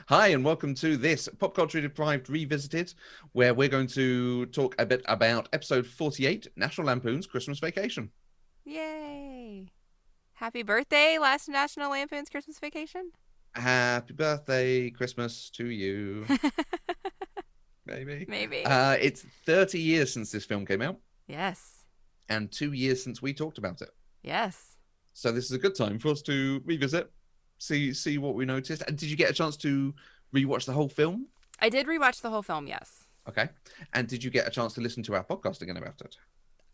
Hi, and welcome to this Pop Culture Deprived Revisited, where we're going to talk a bit about episode 48, National Lampoon's Christmas Vacation. Yay! Happy birthday, last National Lampoon's Christmas Vacation. Happy birthday, Christmas to you, maybe. Maybe. It's 30 years since this film came out, Yes. and 2 years since we talked about it. Yes. So this is a good time for us to revisit, see what we noticed. And did you get a chance to rewatch the whole film? I did rewatch the whole film, yes. Okay. And did you get a chance to listen to our podcast again about it?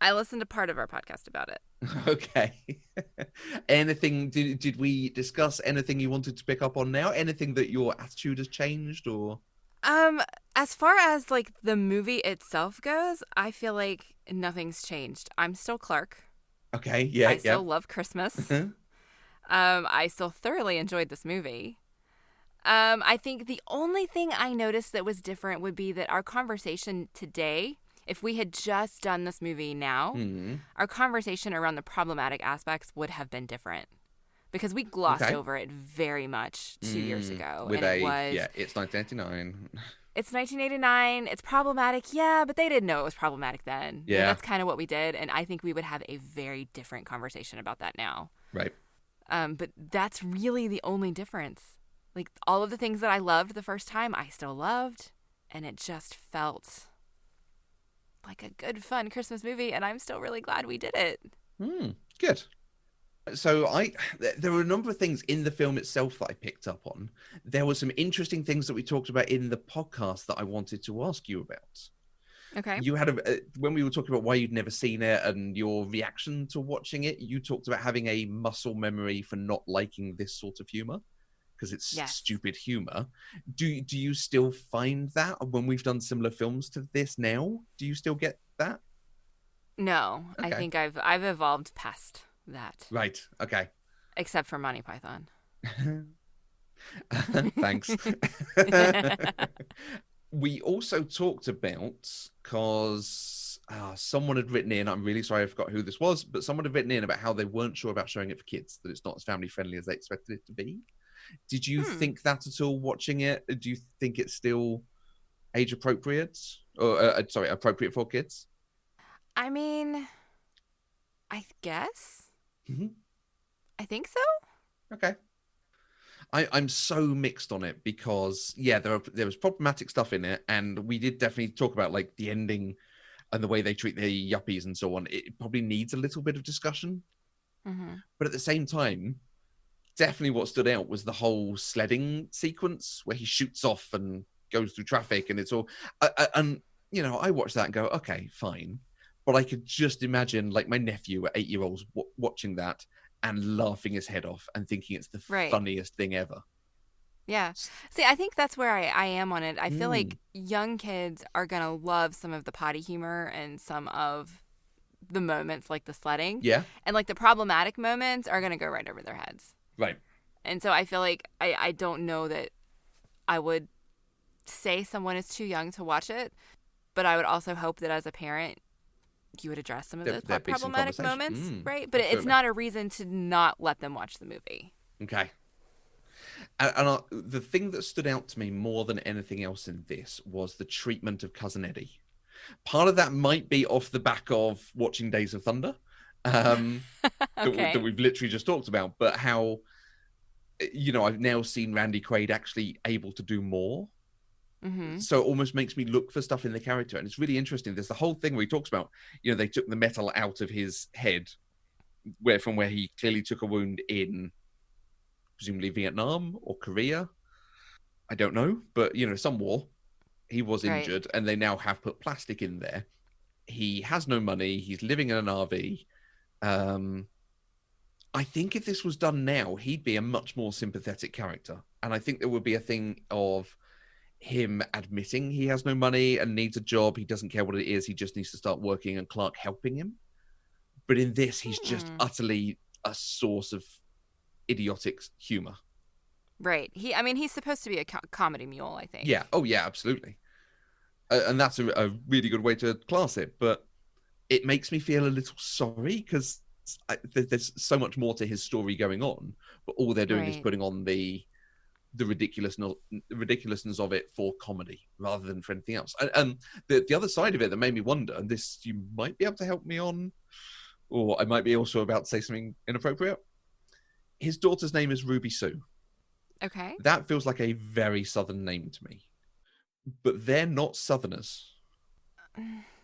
I listened to part of our podcast about it. Okay. Anything, did we discuss anything you wanted to pick up on now? Anything that your attitude has changed or? As far as like the movie itself goes, I feel like nothing's changed. I'm still Clark. Okay, yeah, I still love Christmas. I still thoroughly enjoyed this movie. I think the only thing I noticed that was different would be that our conversation today, if we had just done this movie now, our conversation around the problematic aspects would have been different. Because we glossed over it very much 2 years ago. With it's 1989. It's 1989. It's problematic, yeah, but they didn't know it was problematic then. Yeah. And that's kind of what we did, and I think we would have a very different conversation about that now. Right. But that's really the only difference. Like, all of the things that I loved the first time, I still loved, and it just felt like a good, fun Christmas movie, and I'm still really glad we did it. Good. So there were a number of things in the film itself that I picked up on. There were some interesting things that we talked about in the podcast that I wanted to ask you about. Okay. You had when we were talking about why you'd never seen it and your reaction to watching it, you talked about having a muscle memory for not liking this sort of humor because it's stupid humor. Do you still find that when we've done similar films to this now? Do you still get that? No, Okay. I think I've evolved past that. Right. Okay. Except for Monty Python. Thanks. We also talked about, because someone had written in, I'm really sorry I forgot who this was, but someone had written in about how they weren't sure about showing it for kids, that it's not as family friendly as they expected it to be. Did you think that at all watching it? Do you think it's still age appropriate? Or, appropriate for kids? I mean, I guess. Mm-hmm. I think so. Okay. I'm so mixed on it because, yeah, there was problematic stuff in it, and we did definitely talk about like the ending and the way they treat the yuppies and so on. It probably needs a little bit of discussion. Mm-hmm. But at the same time, definitely what stood out was the whole sledding sequence where he shoots off and goes through traffic, and it's all... and, you know, I watched that and go, okay, fine. But I could just imagine, like, my nephew at 8-year-olds watching that and laughing his head off and thinking it's the funniest thing ever. Yeah. See, I think that's where I am on it. I feel like young kids are going to love some of the potty humor and some of the moments like the sledding. Yeah. And like the problematic moments are going to go right over their heads. Right. And so I feel like I don't know that I would say someone is too young to watch it, but I would also hope that as a parent, you would address some of those problematic moments, right? But it's not a reason to not let them watch the movie. Okay. And the thing that stood out to me more than anything else in this was the treatment of Cousin Eddie. Part of that might be off the back of watching Days of Thunder, that we've literally just talked about, but how, you know, I've now seen Randy Quaid actually able to do more. Mm-hmm. So it almost makes me look for stuff in the character. And it's really interesting. There's the whole thing where he talks about, you know, they took the metal out of his head where he clearly took a wound in presumably Vietnam or Korea. I don't know. But, you know, some war. He was injured and they now have put plastic in there. He has no money. He's living in an RV. I think if this was done now, he'd be a much more sympathetic character. And I think there would be a thing of him admitting he has no money and needs a job. He doesn't care what it is. He just needs to start working and Clark helping him. But in this, he's just utterly a source of idiotic humor. Right. He's supposed to be a comedy mule, I think. Yeah. Oh, yeah, absolutely. And that's a really good way to class it. But it makes me feel a little sorry because there's so much more to his story going on. But all they're doing is putting on the the ridiculousness of it for comedy rather than for anything else. And the other side of it that made me wonder, and this you might be able to help me on, or I might be also about to say something inappropriate. His daughter's name is Ruby Sue. Okay. That feels like a very Southern name to me. But they're not Southerners.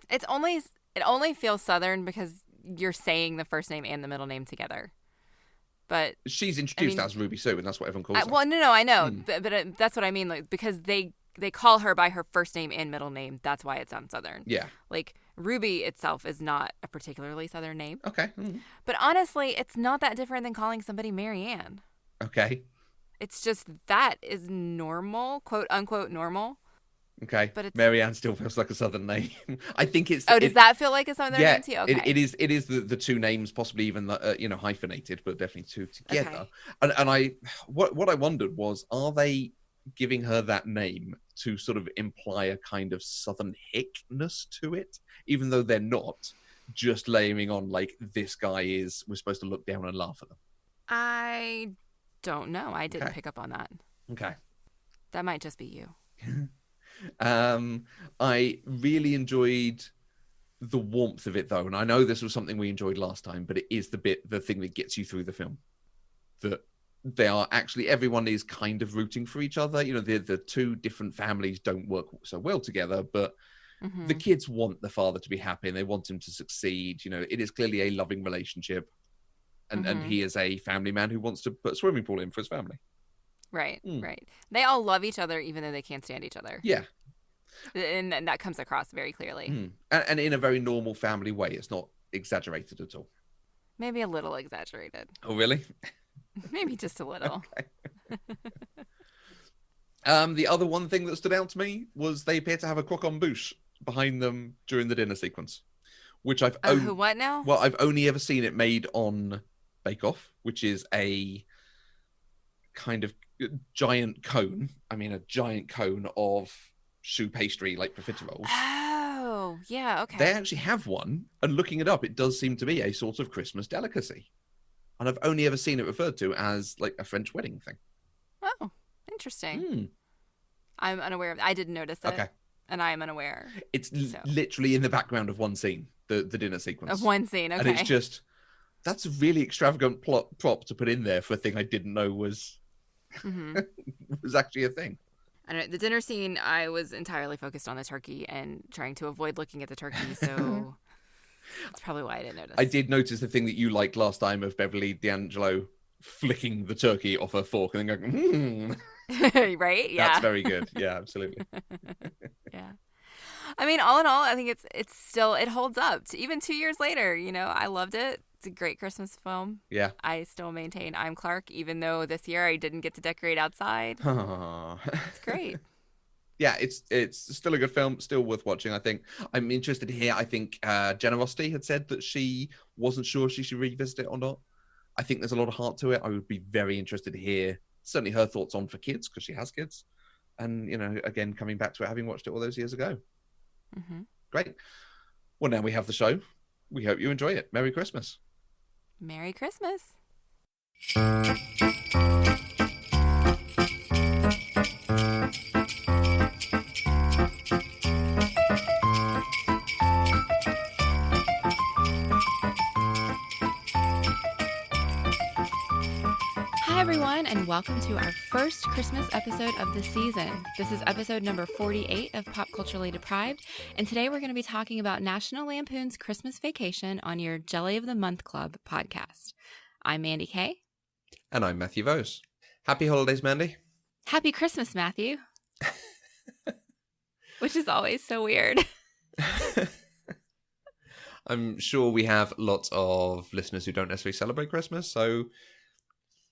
It only feels Southern because you're saying the first name and the middle name together. But she's introduced as Ruby Sue, and that's what everyone calls her. Well, no, I know, but that's what I mean. Like, because they call her by her first name and middle name. That's why it sounds Southern. Yeah. Like, Ruby itself is not a particularly Southern name. Okay. But honestly, it's not that different than calling somebody Mary Ann. Okay. It's just that is normal, quote unquote normal. Okay. But Mary Ann still feels like a Southern name. I think it's. Oh, does that feel like a Southern name to you? Okay. It is the two names, possibly even hyphenated, but definitely two together. Okay. And what I wondered was, are they giving her that name to sort of imply a kind of Southern hickness to it, even though they're not, just laying on like this guy we're supposed to look down and laugh at them? I don't know. I didn't pick up on that. Okay. That might just be you. I really enjoyed the warmth of it, though, and I know this was something we enjoyed last time, but it is the thing that gets you through the film. That they are actually, everyone is kind of rooting for each other. You know, the two different families don't work so well together, but the kids want the father to be happy and they want him to succeed. You know, it is clearly a loving relationship, and he is a family man who wants to put a swimming pool in for his family. Right, right. They all love each other, even though they can't stand each other. Yeah. And that comes across very clearly. And in a very normal family way. It's not exaggerated at all. Maybe a little exaggerated. Oh, really? Maybe just a little. The other one thing that stood out to me was they appear to have a croque-en-bouche behind them during the dinner sequence, which I've what now? Well, I've only ever seen it made on Bake Off, which is a kind of giant cone. I mean, a giant cone of choux pastry, like profiteroles. Oh, yeah, okay. They actually have one, and looking it up, it does seem to be a sort of Christmas delicacy. And I've only ever seen it referred to as like a French wedding thing. Oh, interesting. I'm unaware of. I didn't notice it. Okay. And I am unaware. It's literally in the background of one scene, the dinner sequence. Of one scene, okay. And it's just, that's a really extravagant prop to put in there for a thing I didn't know was was actually a thing. I don't know, the dinner scene, I was entirely focused on the turkey and trying to avoid looking at the turkey, so that's probably why I didn't notice. I did notice the thing that you liked last time of Beverly D'Angelo flicking the turkey off her fork and then going, Right? Yeah. That's very good. Yeah, absolutely. Yeah. I mean, all in all, I think it's still, it holds up. Even 2 years later, you know, I loved it. It's a great Christmas film. Yeah. I still maintain I'm Clark, even though this year I didn't get to decorate outside. It's great. Yeah, it's still a good film, still worth watching, I think. I'm interested here. I think Generosity had said that she wasn't sure she should revisit it or not. I think there's a lot of heart to it. I would be very interested to hear certainly her thoughts on for kids, because she has kids. And, you know, again, coming back to it, having watched it all those years ago. Great. Well, now we have the show. We hope you enjoy it. Merry Christmas. Merry Christmas. Hi, everyone, and welcome to our first Christmas episode of the season. This is episode number 48 of Pop Culturally Deprived, and today we're going to be talking about National Lampoon's Christmas Vacation on your Jelly of the Month Club podcast. I'm Mandi Kay. And I'm Matthew Vose. Happy holidays, Mandi. Happy Christmas, Matthew. Which is always so weird. I'm sure we have lots of listeners who don't necessarily celebrate Christmas, so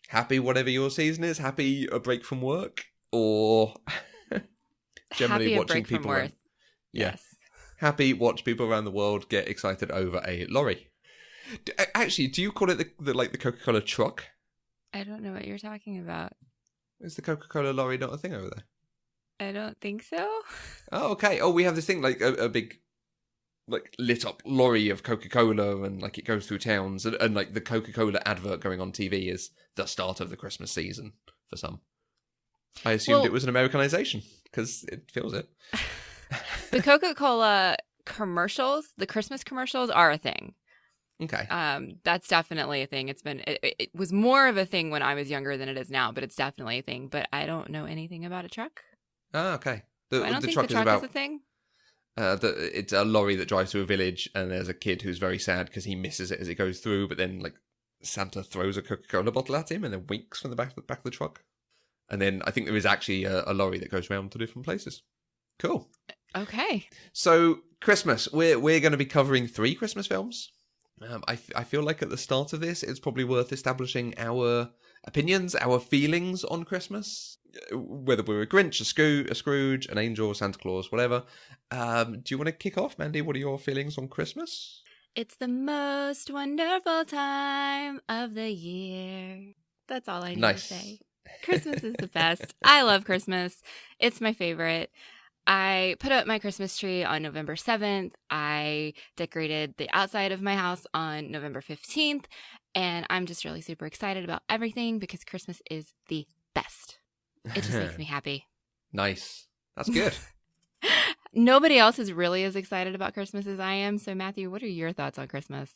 happy whatever your season is. Happy a break from work, or generally happy watching people. Yes. Happy watch people around the world get excited over a lorry. Actually, do you call it the Coca-Cola truck? I don't know what you're talking about. Is the Coca-Cola lorry not a thing over there? I don't think so. Oh, okay. Oh, we have this thing like a big, like lit up lorry of Coca-Cola, and like it goes through towns, and like the Coca-Cola advert going on TV is the start of the Christmas season for some. I assumed it was an Americanization because it feels it. The Coca-Cola commercials, the Christmas commercials, are a thing. Okay. That's definitely a thing. It was more of a thing when I was younger than it is now, but it's definitely a thing. But I don't know anything about a truck. Ah, okay. So I don't think the truck is a thing. It's a lorry that drives through a village, and there's a kid who's very sad because he misses it as it goes through. But then, like, Santa throws a Coca-Cola bottle at him and then winks from the back of the truck. And then I think there is actually a lorry that goes around to different places. Cool. Okay. So Christmas, we're going to be covering 3 Christmas films. I feel like at the start of this, it's probably worth establishing our opinions, our feelings on Christmas. Whether we're a Grinch, a Scrooge, an Angel, Santa Claus, whatever. Do you want to kick off, Mandy? What are your feelings on Christmas? It's the most wonderful time of the year. That's all I need to say. Christmas is the best. I love Christmas. It's my favorite. I put up my Christmas tree on November 7th. I decorated the outside of my house on November 15th. And I'm just really super excited about everything because Christmas is the best. It just makes me happy. Nice. That's good. Nobody else is really as excited about Christmas as I am. So, Matthew, what are your thoughts on Christmas?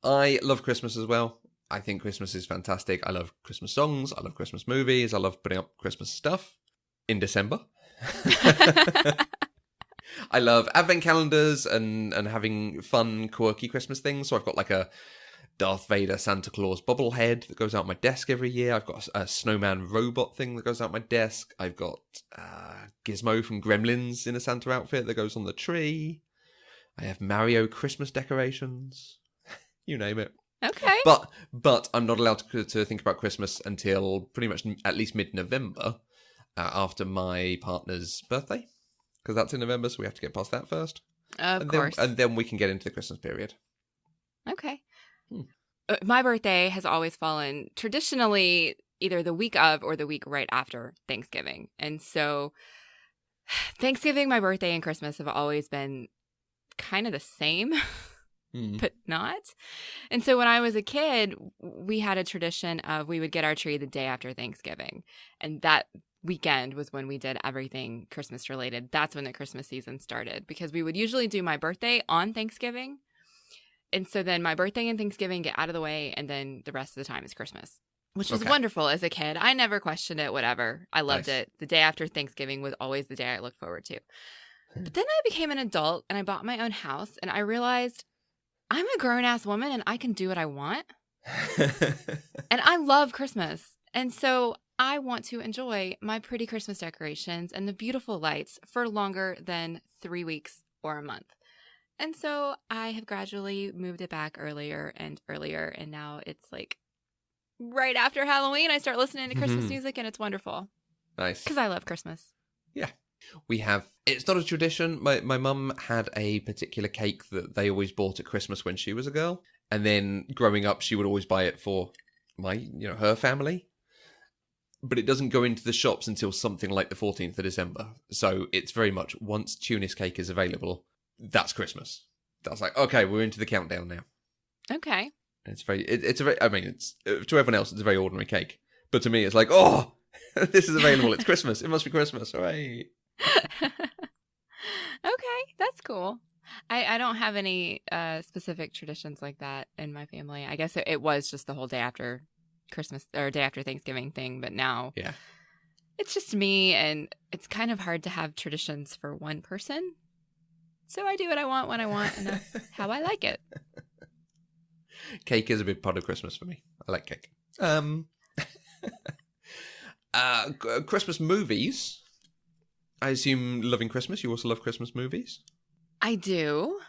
I love Christmas as well. I think Christmas is fantastic. I love Christmas songs. I love Christmas movies. I love putting up Christmas stuff in December. I love advent calendars and having fun, quirky Christmas things. So I've got like a Darth Vader Santa Claus bobblehead that goes out my desk every year. I've got a snowman robot thing that goes out my desk. I've got Gizmo from Gremlins in a Santa outfit that goes on the tree. I have Mario Christmas decorations. You name it. Okay. But I'm not allowed to think about Christmas until pretty much at least mid-November after my partner's birthday. Because that's in November, so we have to get past that first. Of course. And then we can get into the Christmas period. Okay. My birthday has always fallen traditionally either the week of or the week right after Thanksgiving. And so Thanksgiving, my birthday, and Christmas have always been kind of the same, but not. And so when I was a kid, we had a tradition of we would get our tree the day after Thanksgiving. And that weekend was when we did everything Christmas related. That's when the Christmas season started because we would usually do my birthday on Thanksgiving. And so then my birthday and Thanksgiving get out of the way, and then the rest of the time is Christmas, which was wonderful as a kid. I never questioned it, whatever. I loved it. The day after Thanksgiving was always the day I looked forward to. But then I became an adult, and I bought my own house, and I realized I'm a grown-ass woman, and I can do what I want. And I love Christmas. And so I want to enjoy my pretty Christmas decorations and the beautiful lights for longer than 3 weeks or a month. And so I have gradually moved it back earlier and earlier. And now it's like right after Halloween, I start listening to Christmas music and it's wonderful. Nice. Because I love Christmas. Yeah. We have, it's not a tradition. My mum had a particular cake that they always bought at Christmas when she was a girl. And then growing up, she would always buy it for her family. But it doesn't go into the shops until something like the 14th of December. So it's very much once Tunis cake is available, that's Christmas. That's like, okay, we're into the countdown now. Okay. It's to everyone else, it's a very ordinary cake. But to me, it's like, oh, this is available. It's Christmas. It must be Christmas. All right. Okay, that's cool. I don't have any specific traditions like that in my family. I guess it was just the whole day after Christmas or day after Thanksgiving thing. But now it's just me, and it's kind of hard to have traditions for one person. So I do what I want when I want, and that's how I like it. Cake is a big part of Christmas for me. I like cake. Christmas movies. I assume loving Christmas, you also love Christmas movies? I do.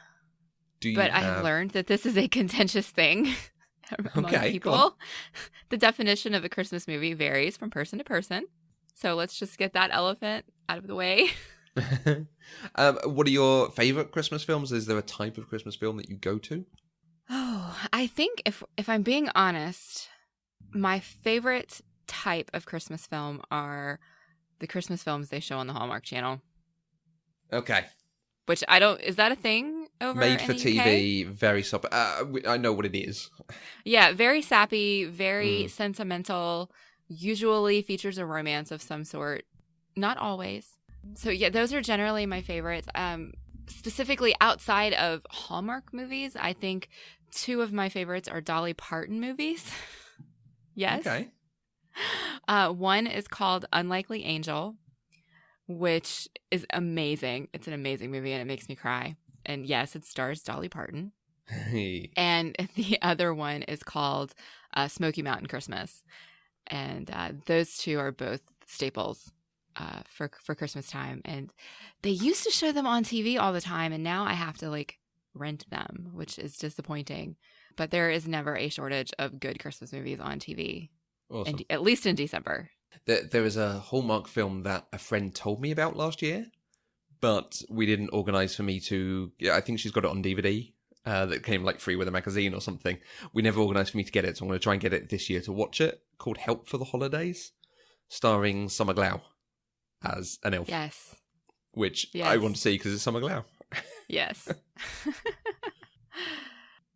I have learned that this is a contentious thing among people. The definition of a Christmas movie varies from person to person. So let's just get that elephant out of the way. What are your favorite Christmas films? Is there a type of Christmas film that you go to? Oh, I think if I'm being honest, my favorite type of Christmas film are the Christmas films they show on the Hallmark Channel. Okay. Which is that a thing over Made for in the TV, UK? very I know what it is. Yeah, very sappy, very sentimental, usually features a romance of some sort. Not always. So yeah, those are generally my favorites. Specifically outside of Hallmark movies, I think two of my favorites are Dolly Parton movies. Yes. Okay. One is called Unlikely Angel, which is amazing. It's an amazing movie and it makes me cry. And yes, it stars Dolly Parton. Hey. And the other one is called Smoky Mountain Christmas. And those two are both staples for Christmas time. And they used to show them on TV all the time. And now I have to like rent them, which is disappointing. But there is never a shortage of good Christmas movies on TV, Awesome. at least in December. There was a Hallmark film that a friend told me about last year, but we didn't organise for me to... Yeah, I think she's got it on DVD that came like free with a magazine or something. We never organised for me to get it, so I'm going to try and get it this year to watch it, called Help for the Holidays, starring Summer Glau as an elf. Yes. Which Yes. I want to see because it's Summer Glau. Yes.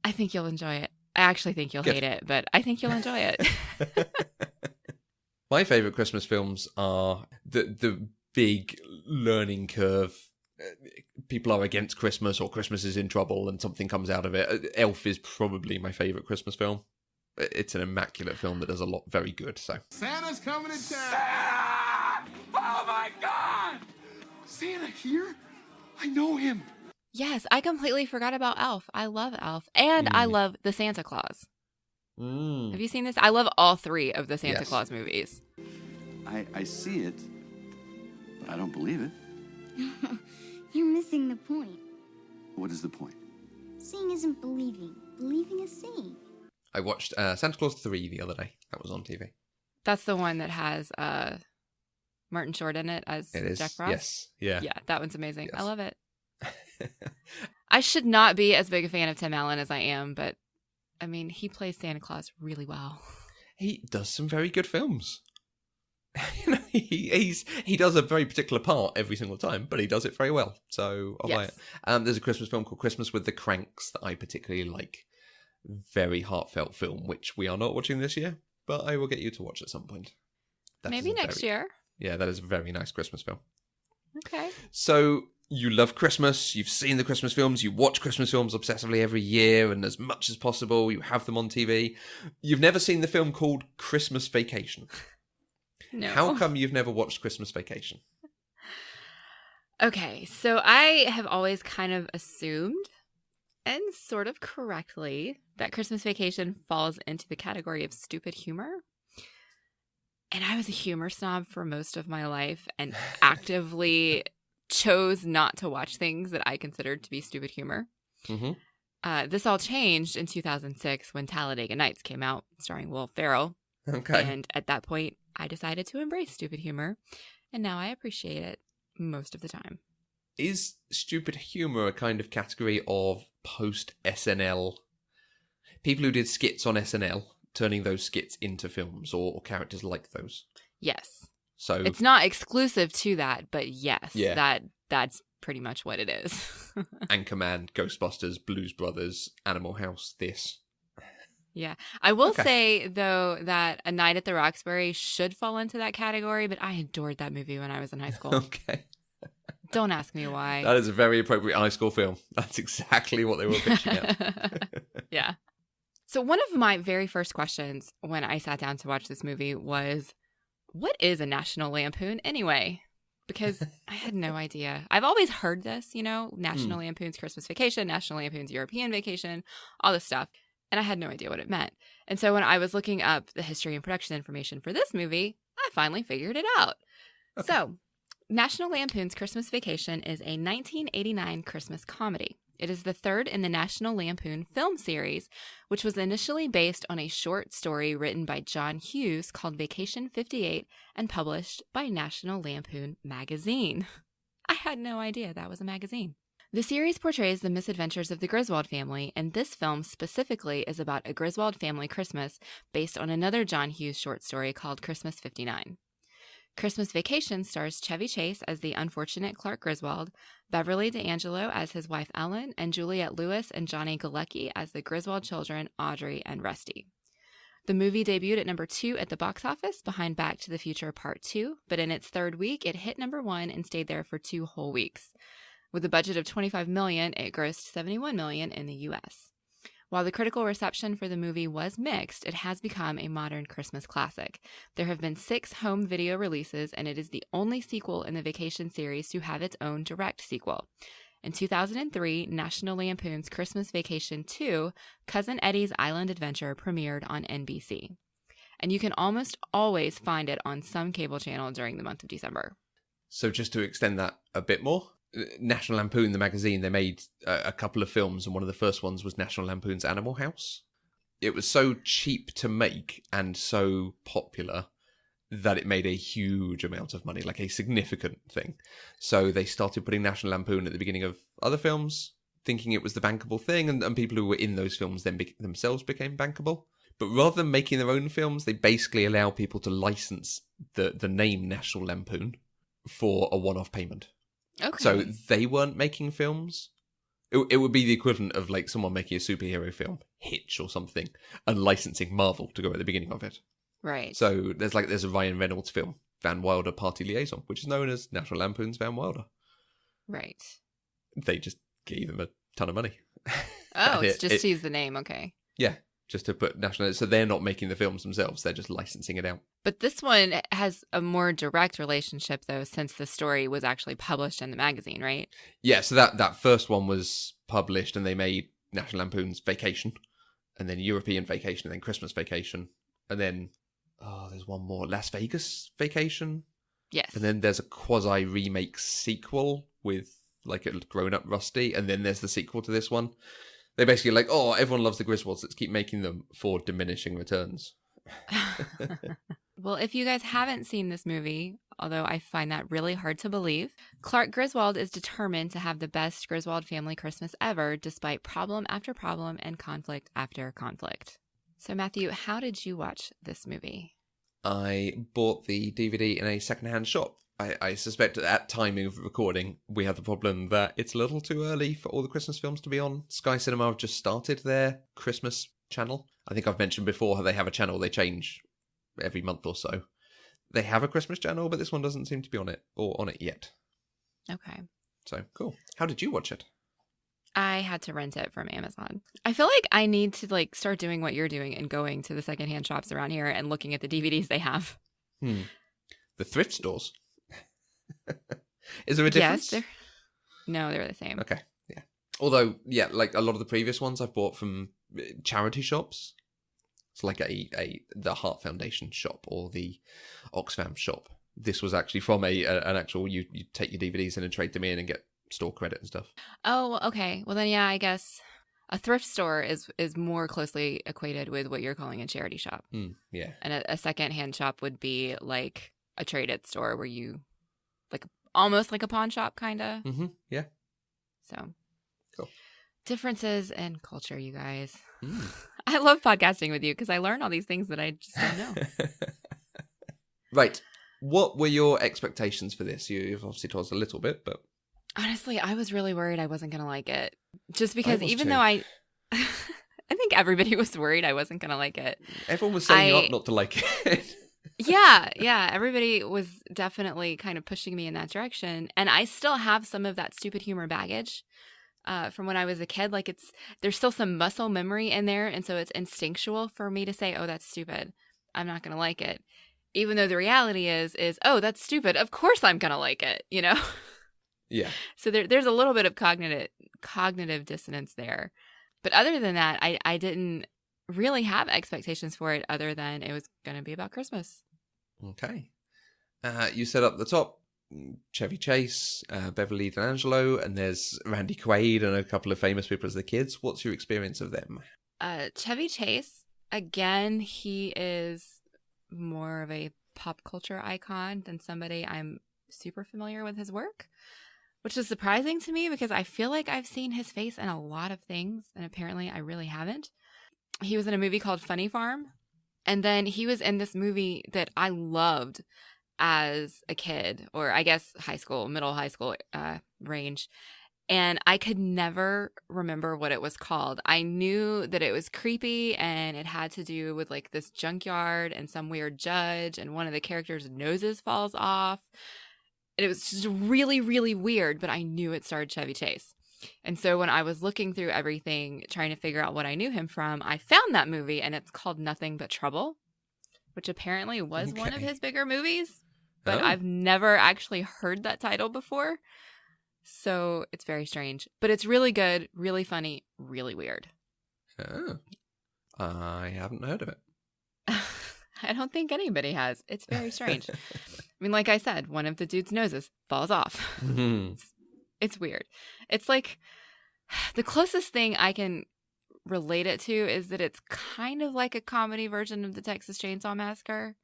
I think you'll enjoy it. I actually think you'll Good. hate it, but I think you'll enjoy it. My favourite Christmas films are the big learning curve. People are against Christmas or Christmas is in trouble and something comes out of it. Elf is probably my favourite Christmas film. It's an immaculate film that does a lot very good. So Santa's coming to town. Santa! Oh my God! Santa here? I know him. Yes, I completely forgot about Elf. I love Elf. And I love the Santa Claus. Have you seen this? I love all three of the Santa Yes. Claus movies. I see it, but I don't believe it. You're missing the point. What is the point? Seeing isn't believing. Believing is seeing. I watched Santa Claus 3 the other day. That was on TV. That's the one that has Martin Short in it as It is. Jack Frost. Yes. Yeah. Yeah, that one's amazing. I Yes. love it. I should not be as big a fan of Tim Allen as I am, but I mean, he plays Santa Claus really well. He does some very good films. He does a very particular part every single time, but he does it very well. So I'll buy Yes. it. There's a Christmas film called Christmas with the Cranks that I particularly like. Very heartfelt film, which we are not watching this year, but I will get you to watch at some point. That Maybe is a next very- year. Yeah, that is a very nice Christmas film. Okay. So you love Christmas, you've seen the Christmas films, you watch Christmas films obsessively every year, and as much as possible, you have them on TV. You've never seen the film called Christmas Vacation. No. How come you've never watched Christmas Vacation? Okay, so I have always kind of assumed, and sort of correctly, that Christmas Vacation falls into the category of stupid humor. And I was a humor snob for most of my life and actively chose not to watch things that I considered to be stupid humor. Mm-hmm. This all changed in 2006 when Talladega Nights came out, starring Will Ferrell. Okay. And at that point, I decided to embrace stupid humor. And now I appreciate it most of the time. Is stupid humor a kind of category of post-SNL? People who did skits on SNL, turning those skits into films or characters like those. Yes. So It's not exclusive to that, but yes, Yeah. that's pretty much what it is. Anchorman, Ghostbusters, Blues Brothers, Animal House, this. Yeah. I will Okay. say, though, that A Night at the Roxbury should fall into that category, but I adored that movie when I was in high school. Okay. Don't ask me why. That is a very appropriate high school film. That's exactly what they were pitching at. Yeah. So one of my very first questions when I sat down to watch this movie was, what is a National Lampoon anyway? Because I had no idea. I've always heard this, National Lampoon's Christmas Vacation, National Lampoon's European Vacation, all this stuff. And I had no idea what it meant. And so when I was looking up the history and production information for this movie, I finally figured it out. Okay. So National Lampoon's Christmas Vacation is a 1989 Christmas comedy. It is the third in the National Lampoon film series, which was initially based on a short story written by John Hughes called Vacation 58 and published by National Lampoon magazine. I had no idea that was a magazine. The series portrays the misadventures of the Griswold family, and this film specifically is about a Griswold family Christmas based on another John Hughes short story called Christmas 59. Christmas Vacation stars Chevy Chase as the unfortunate Clark Griswold, Beverly D'Angelo as his wife Ellen, and Juliette Lewis and Johnny Galecki as the Griswold children Audrey and Rusty. The movie debuted at number 2 at the box office, behind Back to the Future Part 2, but in its third week, it hit number 1 and stayed there for 2 whole weeks. With a budget of $25 million, it grossed $71 million in the U.S. While the critical reception for the movie was mixed, it has become a modern Christmas classic. There have been 6 home video releases, and it is the only sequel in the Vacation series to have its own direct sequel. In 2003, National Lampoon's Christmas Vacation 2, Cousin Eddie's Island Adventure, premiered on NBC. And you can almost always find it on some cable channel during the month of December. So just to extend that a bit more, National Lampoon, the magazine, they made a couple of films, and one of the first ones was National Lampoon's Animal House. It was so cheap to make and so popular that it made a huge amount of money, like a significant thing. So they started putting National Lampoon at the beginning of other films, thinking it was the bankable thing, and people who were in those films then themselves became bankable. But rather than making their own films, they basically allow people to license the name National Lampoon for a one-off payment. Okay. So they weren't making films. It would be the equivalent of like someone making a superhero film, Hitch or something, and licensing Marvel to go at the beginning of it. Right. So there's a Ryan Reynolds film, Van Wilder Party Liaison, which is known as National Lampoon's Van Wilder. Right. They just gave him a ton of money. Oh, it's just to use the name. Okay. Yeah, just to put National... So they're not making the films themselves. They're just licensing it out. But this one has a more direct relationship, though, since the story was actually published in the magazine, right? Yeah, so that first one was published and they made National Lampoon's Vacation, and then European Vacation, and then Christmas Vacation, and then... Oh, there's one more. Las Vegas Vacation? Yes. And then there's a quasi-remake sequel with like a grown-up Rusty, and then there's the sequel to this one. They're basically like, oh, everyone loves the Griswolds, let's keep making them for diminishing returns. Well, if you guys haven't seen this movie, although I find that really hard to believe, Clark Griswold is determined to have the best Griswold family Christmas ever, despite problem after problem and conflict after conflict. So, Matthew, how did you watch this movie? I bought the DVD in a secondhand shop. I suspect at timing of recording, we had the problem that it's a little too early for all the Christmas films to be on. Sky Cinema have just started their Christmas channel. I think I've mentioned before how they have a channel they change every month or so. They have a Christmas channel, but this one doesn't seem to be on it, or on it yet. Okay. So, cool. How did you watch it? I had to rent it from Amazon. I feel like I need to start doing what you're doing and going to the secondhand shops around here and looking at the DVDs they have. The thrift stores? Is there a difference? Yes, they're the same. Okay, yeah. Although, yeah, like a lot of the previous ones I've bought from charity shops. It's like the Heart Foundation shop or the Oxfam shop. This was actually from an actual, you take your DVDs in and trade them in and get store credit and stuff. Oh, okay. Well then, yeah, I guess a thrift store is more closely equated with what you're calling a charity shop. Yeah. And a secondhand shop would be like a traded store where you, like, almost like a pawn shop, kind of. Mm-hmm. Yeah. So, cool. Differences in culture, you guys. I love podcasting with you because I learn all these things that I just don't know. Right. What were your expectations for this? You've obviously told us a little bit, but... Honestly, I was really worried I wasn't going to like it. Just because even too. though I think everybody was worried I wasn't going to like it. Everyone was setting you up not to like it. Yeah. Everybody was definitely kind of pushing me in that direction. And I still have some of that stupid humor baggage from when I was a kid. Like there's still some muscle memory in there. And so it's instinctual for me to say, oh, that's stupid. I'm not going to like it. Even though the reality is, oh, that's stupid. Of course I'm going to like it, you know? Yeah. So there's a little bit of cognitive dissonance there. But other than that, I didn't really have expectations for it other than it was going to be about Christmas. Okay. You said up the top, Chevy Chase, Beverly D'Angelo, and there's Randy Quaid and a couple of famous people as the kids. What's your experience of them? Chevy Chase, again, he is more of a pop culture icon than somebody I'm super familiar with his work, which is surprising to me because I feel like I've seen his face in a lot of things, and apparently I really haven't. He was in a movie called Funny Farm, and then he was in this movie that I loved as a kid, or I guess middle high school range, And I could never remember what it was called. I knew that it was creepy and it had to do with like this junkyard and some weird judge, and one of the characters' noses falls off. And it was just really, really weird, but I knew it starred Chevy Chase. And so when I was looking through everything, trying to figure out what I knew him from, I found that movie, and it's called Nothing But Trouble, which apparently was one of his bigger movies. But I've never actually heard that title before. So it's very strange. But it's really good, really funny, really weird. Oh. I haven't heard of it. I don't think anybody has. It's very strange. I mean, like I said, one of the dude's noses falls off. It's weird. It's like the closest thing I can relate it to is that it's kind of like a comedy version of the Texas Chainsaw Massacre.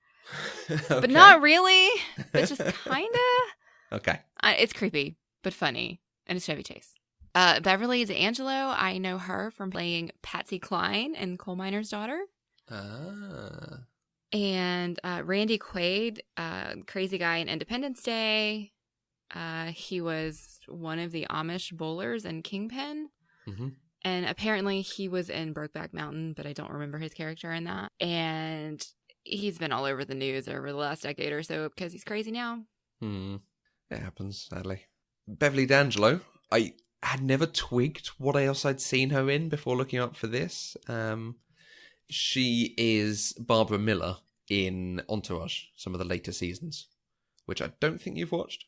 Okay. But not really. But just kind of. Okay. It's creepy, but funny. And it's Chevy Chase. Beverly D'Angelo, I know her from playing Patsy Cline in Coal Miner's Daughter. Ah. And Randy Quaid, crazy guy in Independence Day. He was one of the Amish bowlers in Kingpin. Mm-hmm. And apparently he was in Brokeback Mountain, but I don't remember his character in that. And he's been all over the news over the last decade or so because he's crazy now. It happens, sadly. Beverly D'Angelo, I had never twigged what else I'd seen her in before looking up for this. She is Barbara Miller in Entourage, some of the later seasons, which I don't think you've watched.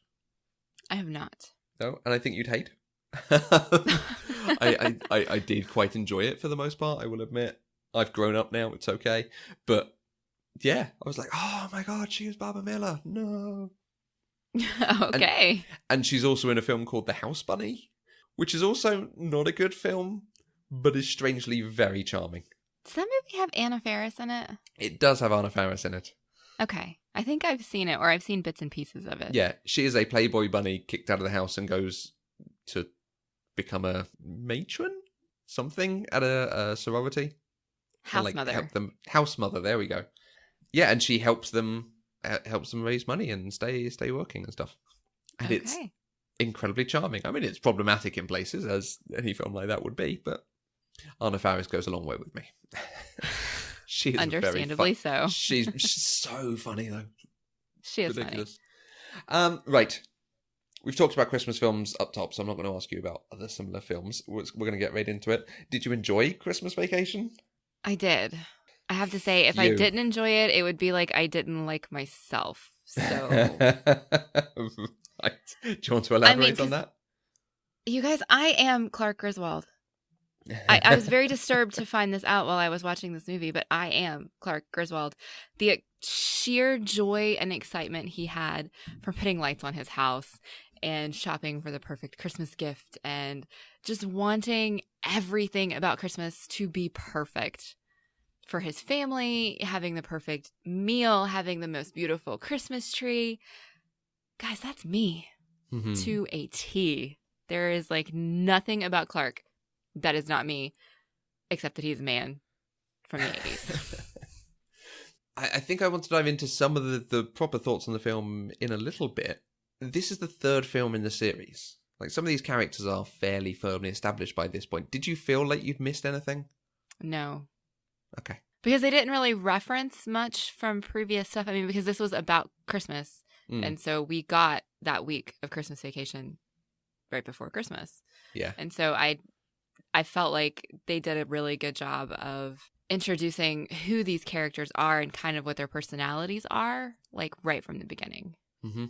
I have not. No, and I think you'd hate. I did quite enjoy it for the most part, I will admit. I've grown up now, it's okay. But yeah, I was like, oh my God, she was Barbara Miller. No. Okay. And she's also in a film called The House Bunny, which is also not a good film, but is strangely very charming. Does that movie have Anna Faris in it? It does have Anna Faris in it. Okay. I think I've seen it, or I've seen bits and pieces of it. Yeah, she is a Playboy bunny kicked out of the house and goes to become a matron? Something at a sorority? House mother. Help them. House mother, there we go. Yeah, and she helps them raise money and stay working and stuff. And it's incredibly charming. I mean, it's problematic in places, as any film like that would be, but Anna Faris goes a long way with me. She is understandably so. She's so funny though. She is ridiculous. Funny. Right. We've talked about Christmas films up top, so I'm not going to ask you about other similar films. We're going to get right into it. Did you enjoy Christmas Vacation? I did. I have to say, if I didn't enjoy it, it would be like I didn't like myself. So, right. Do you want to elaborate on that? You guys, I am Clark Griswold. I was very disturbed to find this out while I was watching this movie, but I am Clark Griswold. The sheer joy and excitement he had from putting lights on his house and shopping for the perfect Christmas gift and just wanting everything about Christmas to be perfect for his family, having the perfect meal, having the most beautiful Christmas tree. Guys, that's me to a T. There is like nothing about Clark that is not me, except that he's a man from the 80s. I think I want to dive into some of the proper thoughts on the film in a little bit. This is the third film in the series. Like, some of these characters are fairly firmly established by this point. Did you feel like you'd missed anything? No. Okay. Because they didn't really reference much from previous stuff. I mean, because this was about Christmas. And so we got that week of Christmas Vacation right before Christmas. Yeah. And so I felt like they did a really good job of introducing who these characters are and kind of what their personalities are, like right from the beginning. Mm-hmm.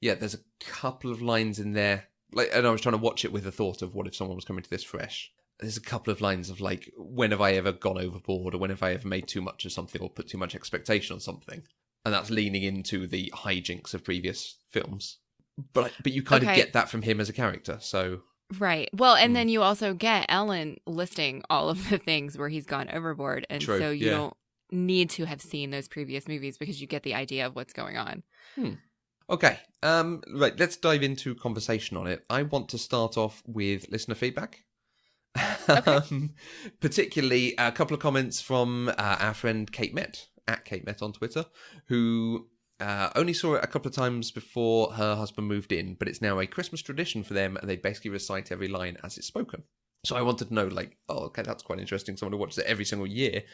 Yeah, there's a couple of lines in there. Like, and I was trying to watch it with the thought of what if someone was coming to this fresh. There's a couple of lines of like, when have I ever gone overboard, or when have I ever made too much of something or put too much expectation on something? And that's leaning into the hijinks of previous films. But you kind of get that from him as a character, so... Right. Well, and then you also get Ellen listing all of the things where he's gone overboard. And so you don't need to have seen those previous movies because you get the idea of what's going on. Okay. Right. Let's dive into conversation on it. I want to start off with listener feedback. Okay. Particularly a couple of comments from our friend Kate Met, at Kate Met on Twitter, who Only saw it a couple of times before her husband moved in, but it's now a Christmas tradition for them, and they basically recite every line as it's spoken. So I wanted to know, like, oh, okay, that's quite interesting. Someone who watches it every single year.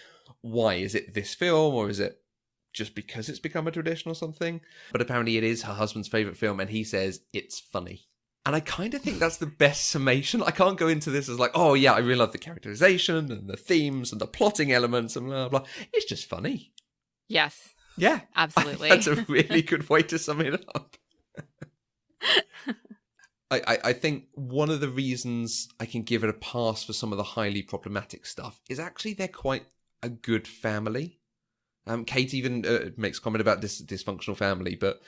Why? Is it this film, or is it just because it's become a tradition or something? But apparently it is her husband's favourite film, and he says it's funny. And I kind of think that's the best summation. I can't go into this as like, oh yeah, I really love the characterization and the themes and the plotting elements and blah, blah. It's just funny. Yes. Yeah. Absolutely. That's a really good way to sum it up. I think one of the reasons I can give it a pass for some of the highly problematic stuff is actually they're quite a good family. Kate even makes comment about this dysfunctional family, but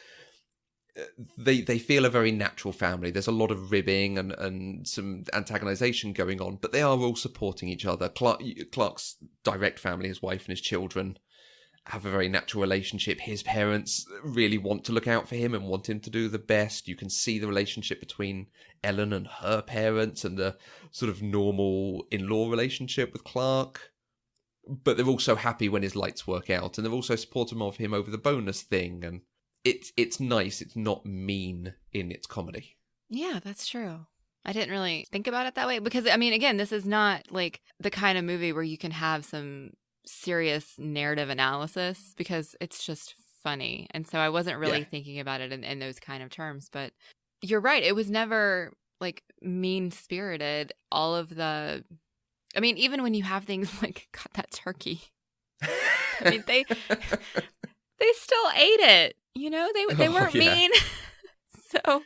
they feel a very natural family. There's a lot of ribbing and some antagonization going on, but they are all supporting each other. Clark's direct family, his wife and his children, have a very natural relationship. His parents really want to look out for him and want him to do the best. You can see the relationship between Ellen and her parents and the sort of normal in-law relationship with Clark. But they're also happy when his lights work out, and they're also supportive of him over the bonus thing. And it's nice. It's not mean in its comedy. Yeah, that's true. I didn't really think about it that way because, I mean, again, this is not like the kind of movie where you can have some serious narrative analysis because it's just funny. And so I wasn't really thinking about it in those kind of terms. But you're right. It was never like mean-spirited. All of the... I mean, even when you have things like, God, that turkey. I mean, they still ate it. You know, they weren't mean. So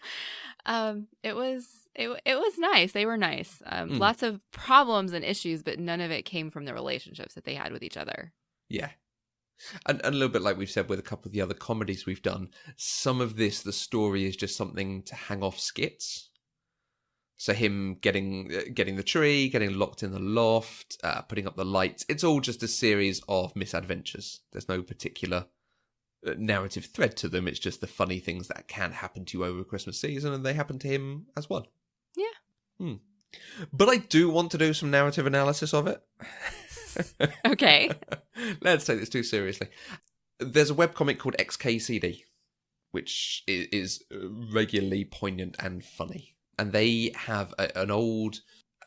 it was nice. They were nice. Lots of problems and issues, but none of it came from the relationships that they had with each other. Yeah. And a little bit like we've said with a couple of the other comedies we've done, some of this, the story is just something to hang off skits. So him getting the tree, getting locked in the loft, putting up the lights. It's all just a series of misadventures. There's no particular narrative thread to them. It's just the funny things that can happen to you over Christmas season, and they happen to him as well. Yeah. But I do want to do some narrative analysis of it. Okay. Let's take this too seriously. There's a webcomic called XKCD, which is regularly poignant and funny. And they have an old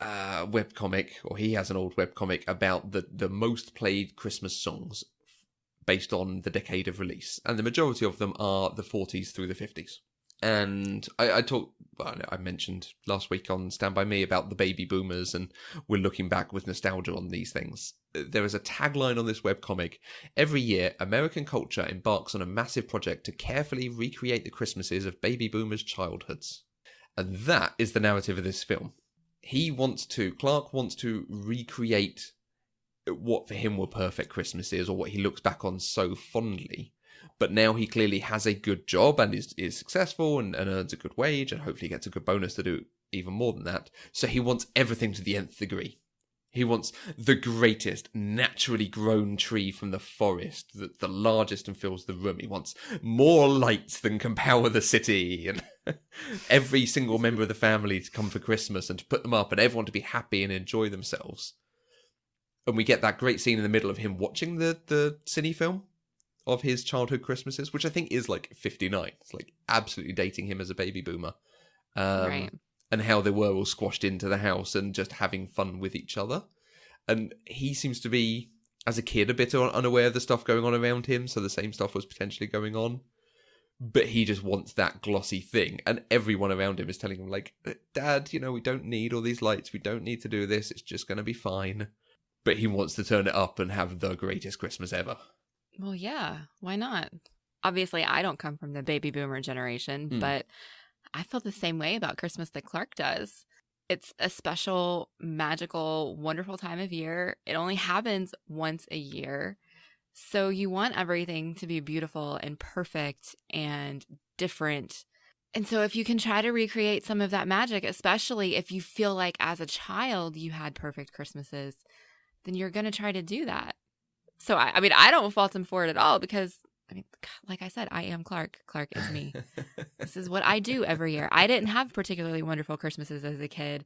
webcomic, or he has an old webcomic about the most played Christmas songs based on the decade of release. And the majority of them are the 40s through the 50s. And I mentioned last week on Stand By Me about the baby boomers, and we're looking back with nostalgia on these things. There is a tagline on this webcomic: every year, American culture embarks on a massive project to carefully recreate the Christmases of baby boomers' childhoods. And that is the narrative of this film. Clark wants to recreate what for him were perfect Christmases, or what he looks back on so fondly. But now he clearly has a good job and is successful and earns a good wage and hopefully gets a good bonus to do even more than that. So he wants everything to the nth degree. He wants the greatest naturally grown tree from the forest, the largest and fills the room. He wants more lights than can power the city, and every single member of the family to come for Christmas and to put them up, and everyone to be happy and enjoy themselves. And we get that great scene in the middle of him watching the cine film of his childhood Christmases, which I think is like 59. It's like absolutely dating him as a baby boomer. Right. And how they were all squashed into the house and just having fun with each other. And he seems to be, as a kid, a bit unaware of the stuff going on around him, so the same stuff was potentially going on. But he just wants that glossy thing. And everyone around him is telling him, like, Dad, we don't need all these lights. We don't need to do this. It's just going to be fine. But he wants to turn it up and have the greatest Christmas ever. Well, yeah. Why not? Obviously, I don't come from the baby boomer generation, but I feel the same way about Christmas that Clark does. It's a special, magical, wonderful time of year. It only happens once a year. So you want everything to be beautiful and perfect and different. And so if you can try to recreate some of that magic, especially if you feel like as a child you had perfect Christmases, then you're going to try to do that. So, I mean, I don't fault him for it at all because, I mean, like I said, I am Clark. Clark is me. This is what I do every year. I didn't have particularly wonderful Christmases as a kid.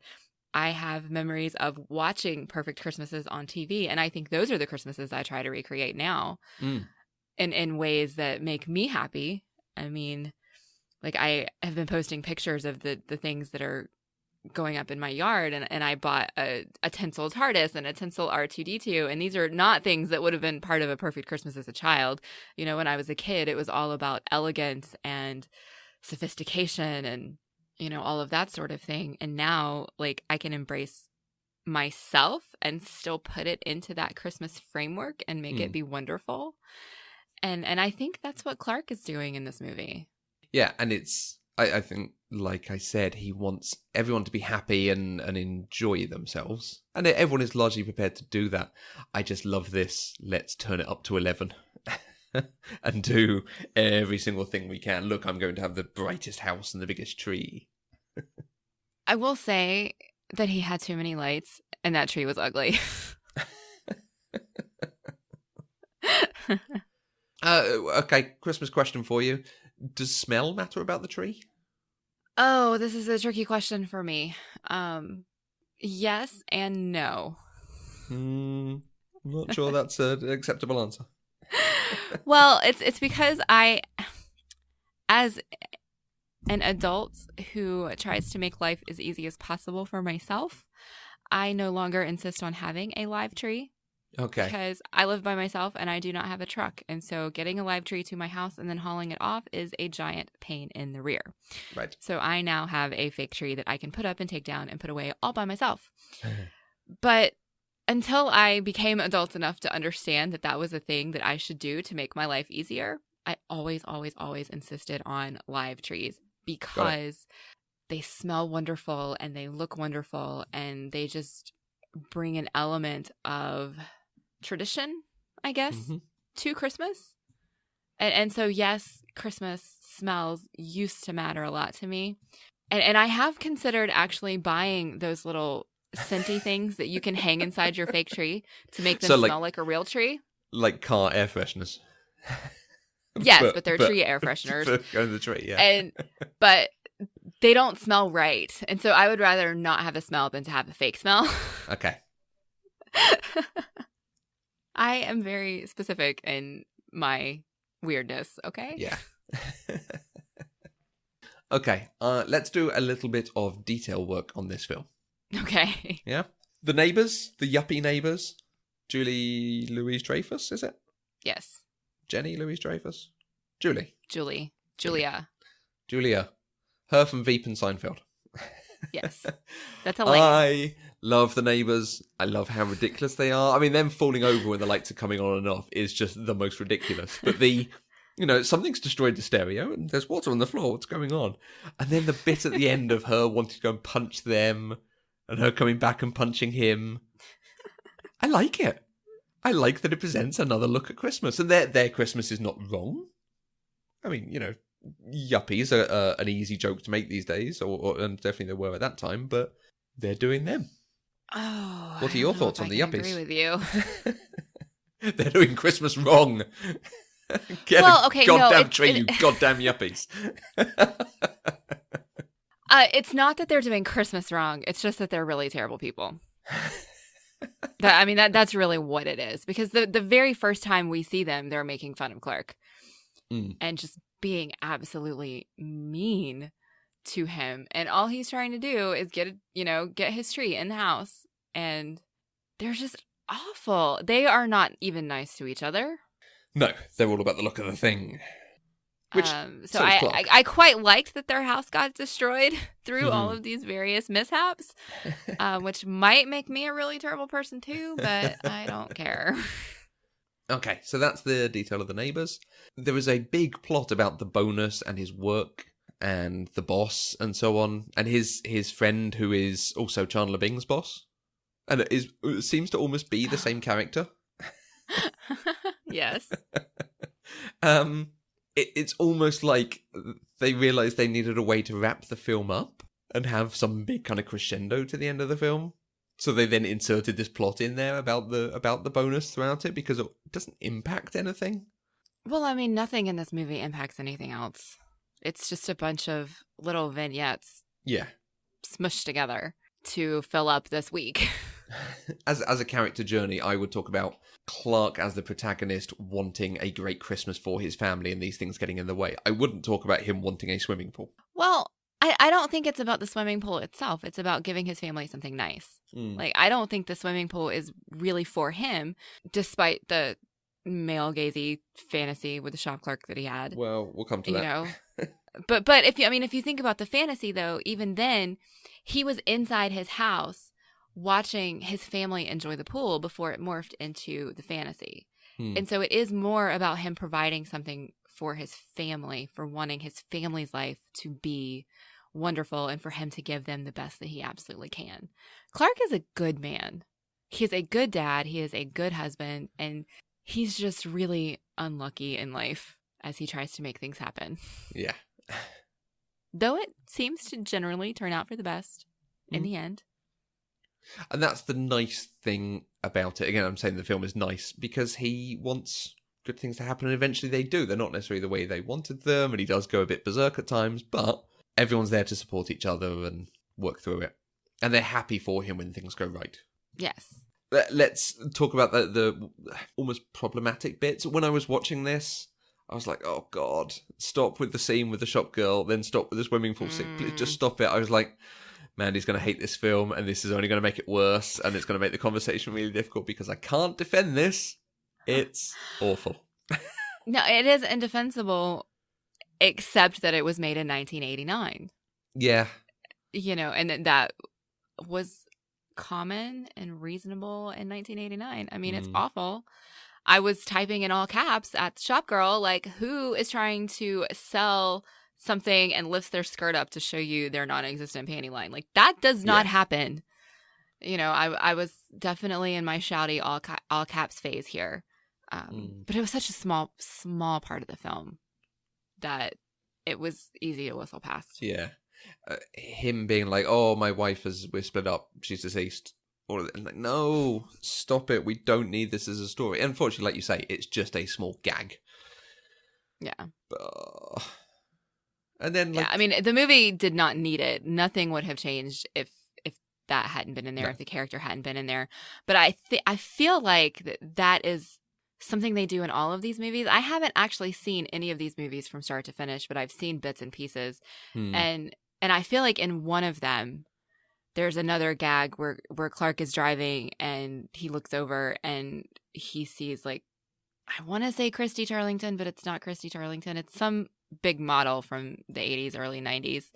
I have memories of watching perfect Christmases on TV, and I think those are the Christmases I try to recreate now. in ways that make me happy. I mean, like I have been posting pictures of the things that are going up in my yard, and I bought a tinsel TARDIS and a tinsel R2D2, and these are not things that would have been part of a perfect Christmas as a child. You know, when I was a kid, it was all about elegance and sophistication and, you know, all of that sort of thing. And now, like, I can embrace myself and still put it into that Christmas framework and make it be wonderful. And I think that's what Clark is doing in this movie. Yeah, and it's, I think, like I said, he wants everyone to be happy and enjoy themselves. And everyone is largely prepared to do that. I just love this. Let's turn it up to 11 and do every single thing we can. Look, I'm going to have the brightest house and the biggest tree. I will say that he had too many lights and that tree was ugly. Okay, Christmas question for you. Does smell matter about the tree? Oh, this is a tricky question for me. Yes and no. Not sure that's an acceptable answer. Well, it's because I, as an adult who tries to make life as easy as possible for myself, I no longer insist on having a live tree. Okay. Because I live by myself and I do not have a truck. And so getting a live tree to my house and then hauling it off is a giant pain in the rear. Right. So I now have a fake tree that I can put up and take down and put away all by myself. But until I became adult enough to understand that that was a thing that I should do to make my life easier, I always insisted on live trees because they smell wonderful and they look wonderful and they just bring an element of tradition, I guess, to Christmas. And so, yes, Christmas smells used to matter a lot to me. And I have considered actually buying those little scenty things that you can hang inside your fake tree to make them smell like a real tree. Like car air fresheners. Yes, but they're tree air fresheners. Go to the tree, yeah. But they don't smell right. And so I would rather not have a smell than to have a fake smell. Okay. I am very specific in my weirdness, okay? Yeah. Okay, let's do a little bit of detail work on this film. Okay. Yeah? The neighbours, the yuppie neighbours, Julie Louise-Dreyfus, is it? Yes. Jenny Louise-Dreyfus? Julia. Her from Veep and Seinfeld. Yes. That's a line. I love the neighbours. I love how ridiculous they are. I mean, them falling over when the lights are coming on and off is just the most ridiculous. But something's destroyed the stereo and there's water on the floor. What's going on? And then the bit at the end of her wanting to go and punch them and her coming back and punching him. I like it. I like that it presents another look at Christmas. And their Christmas is not wrong. I mean, yuppies are an easy joke to make these days, and definitely they were at that time, but they're doing them. Oh, what are your thoughts on the yuppies? I agree with you. They're doing Christmas wrong. Get a goddamn tree, you goddamn yuppies. It's not that they're doing Christmas wrong. It's just that they're really terrible people. That's really what it is. Because the very first time we see them, they're making fun of Clark. And just being absolutely mean to him. And all he's trying to do is get his tree in the house. And they're just awful. They are not even nice to each other. No, they're all about the look of the thing. Which, so I quite liked that their house got destroyed through all of these various mishaps, which might make me a really terrible person too, but I don't care. Okay, so that's the detail of the neighbours. There is a big plot about the bonus and his work and the boss and so on, and his friend who is also Chandler Bing's boss, and it seems to almost be the same character. Yes. It's almost like they realised they needed a way to wrap the film up and have some big kind of crescendo to the end of the film. So they then inserted this plot in there about the bonus throughout it because it doesn't impact anything. Well, I mean, nothing in this movie impacts anything else. It's just a bunch of little vignettes. Yeah. Smushed together to fill up this week. As a character journey, I would talk about Clark as the protagonist wanting a great Christmas for his family and these things getting in the way. I wouldn't talk about him wanting a swimming pool. Well, I don't think it's about the swimming pool itself. It's about giving his family something nice. Like, I don't think the swimming pool is really for him, despite the male gazy fantasy with the shop clerk that he had. Well, we'll come to that. You know, but if you think about the fantasy though, even then, he was inside his house watching his family enjoy the pool before it morphed into the fantasy. And so it is more about him providing something for his family, for wanting his family's life to be wonderful and for him to give them the best that he absolutely can. Clark is a good man. He is a good dad. He is a good husband. And he's just really unlucky in life as he tries to make things happen. Yeah. Though it seems to generally turn out for the best in the end. And that's the nice thing about it. Again, I'm saying the film is nice because he wants good things to happen, and eventually they do. They're not necessarily the way they wanted them, and he does go a bit berserk at times, but everyone's there to support each other and work through it. And they're happy for him when things go right. Yes. Let's talk about the almost problematic bits. When I was watching this, I was like, oh God, stop with the scene with the shop girl, then stop with the swimming pool scene. Please just stop it. I was like, Mandy's going to hate this film, and this is only going to make it worse, and it's going to make the conversation really difficult because I can't defend this. It's awful. No, it is indefensible, except that it was made in 1989. Yeah. You know, and that was common and reasonable in 1989. I mean, it's awful. I was typing in all caps at the shop girl, like, who is trying to sell something and lifts their skirt up to show you their non-existent panty line? Like, that does not happen. You know, I was definitely in my shouty all caps phase here. But it was such a small part of the film that it was easy to whistle past. Yeah. Him being like, oh, my wife we're split up, she's deceased. Or like, no, stop it. We don't need this as a story. Unfortunately, like you say, it's just a small gag. Yeah. And then, like, yeah, I mean, the movie did not need it. Nothing would have changed if that hadn't been in there, if the character hadn't been in there. But I feel like that is something they do in all of these movies. I haven't actually seen any of these movies from start to finish, but I've seen bits and pieces. And I feel like in one of them, there's another gag where Clark is driving and he looks over and he sees, like, I want to say Christy Turlington, but it's not Christy Turlington. It's some big model from the 80s, early 90s.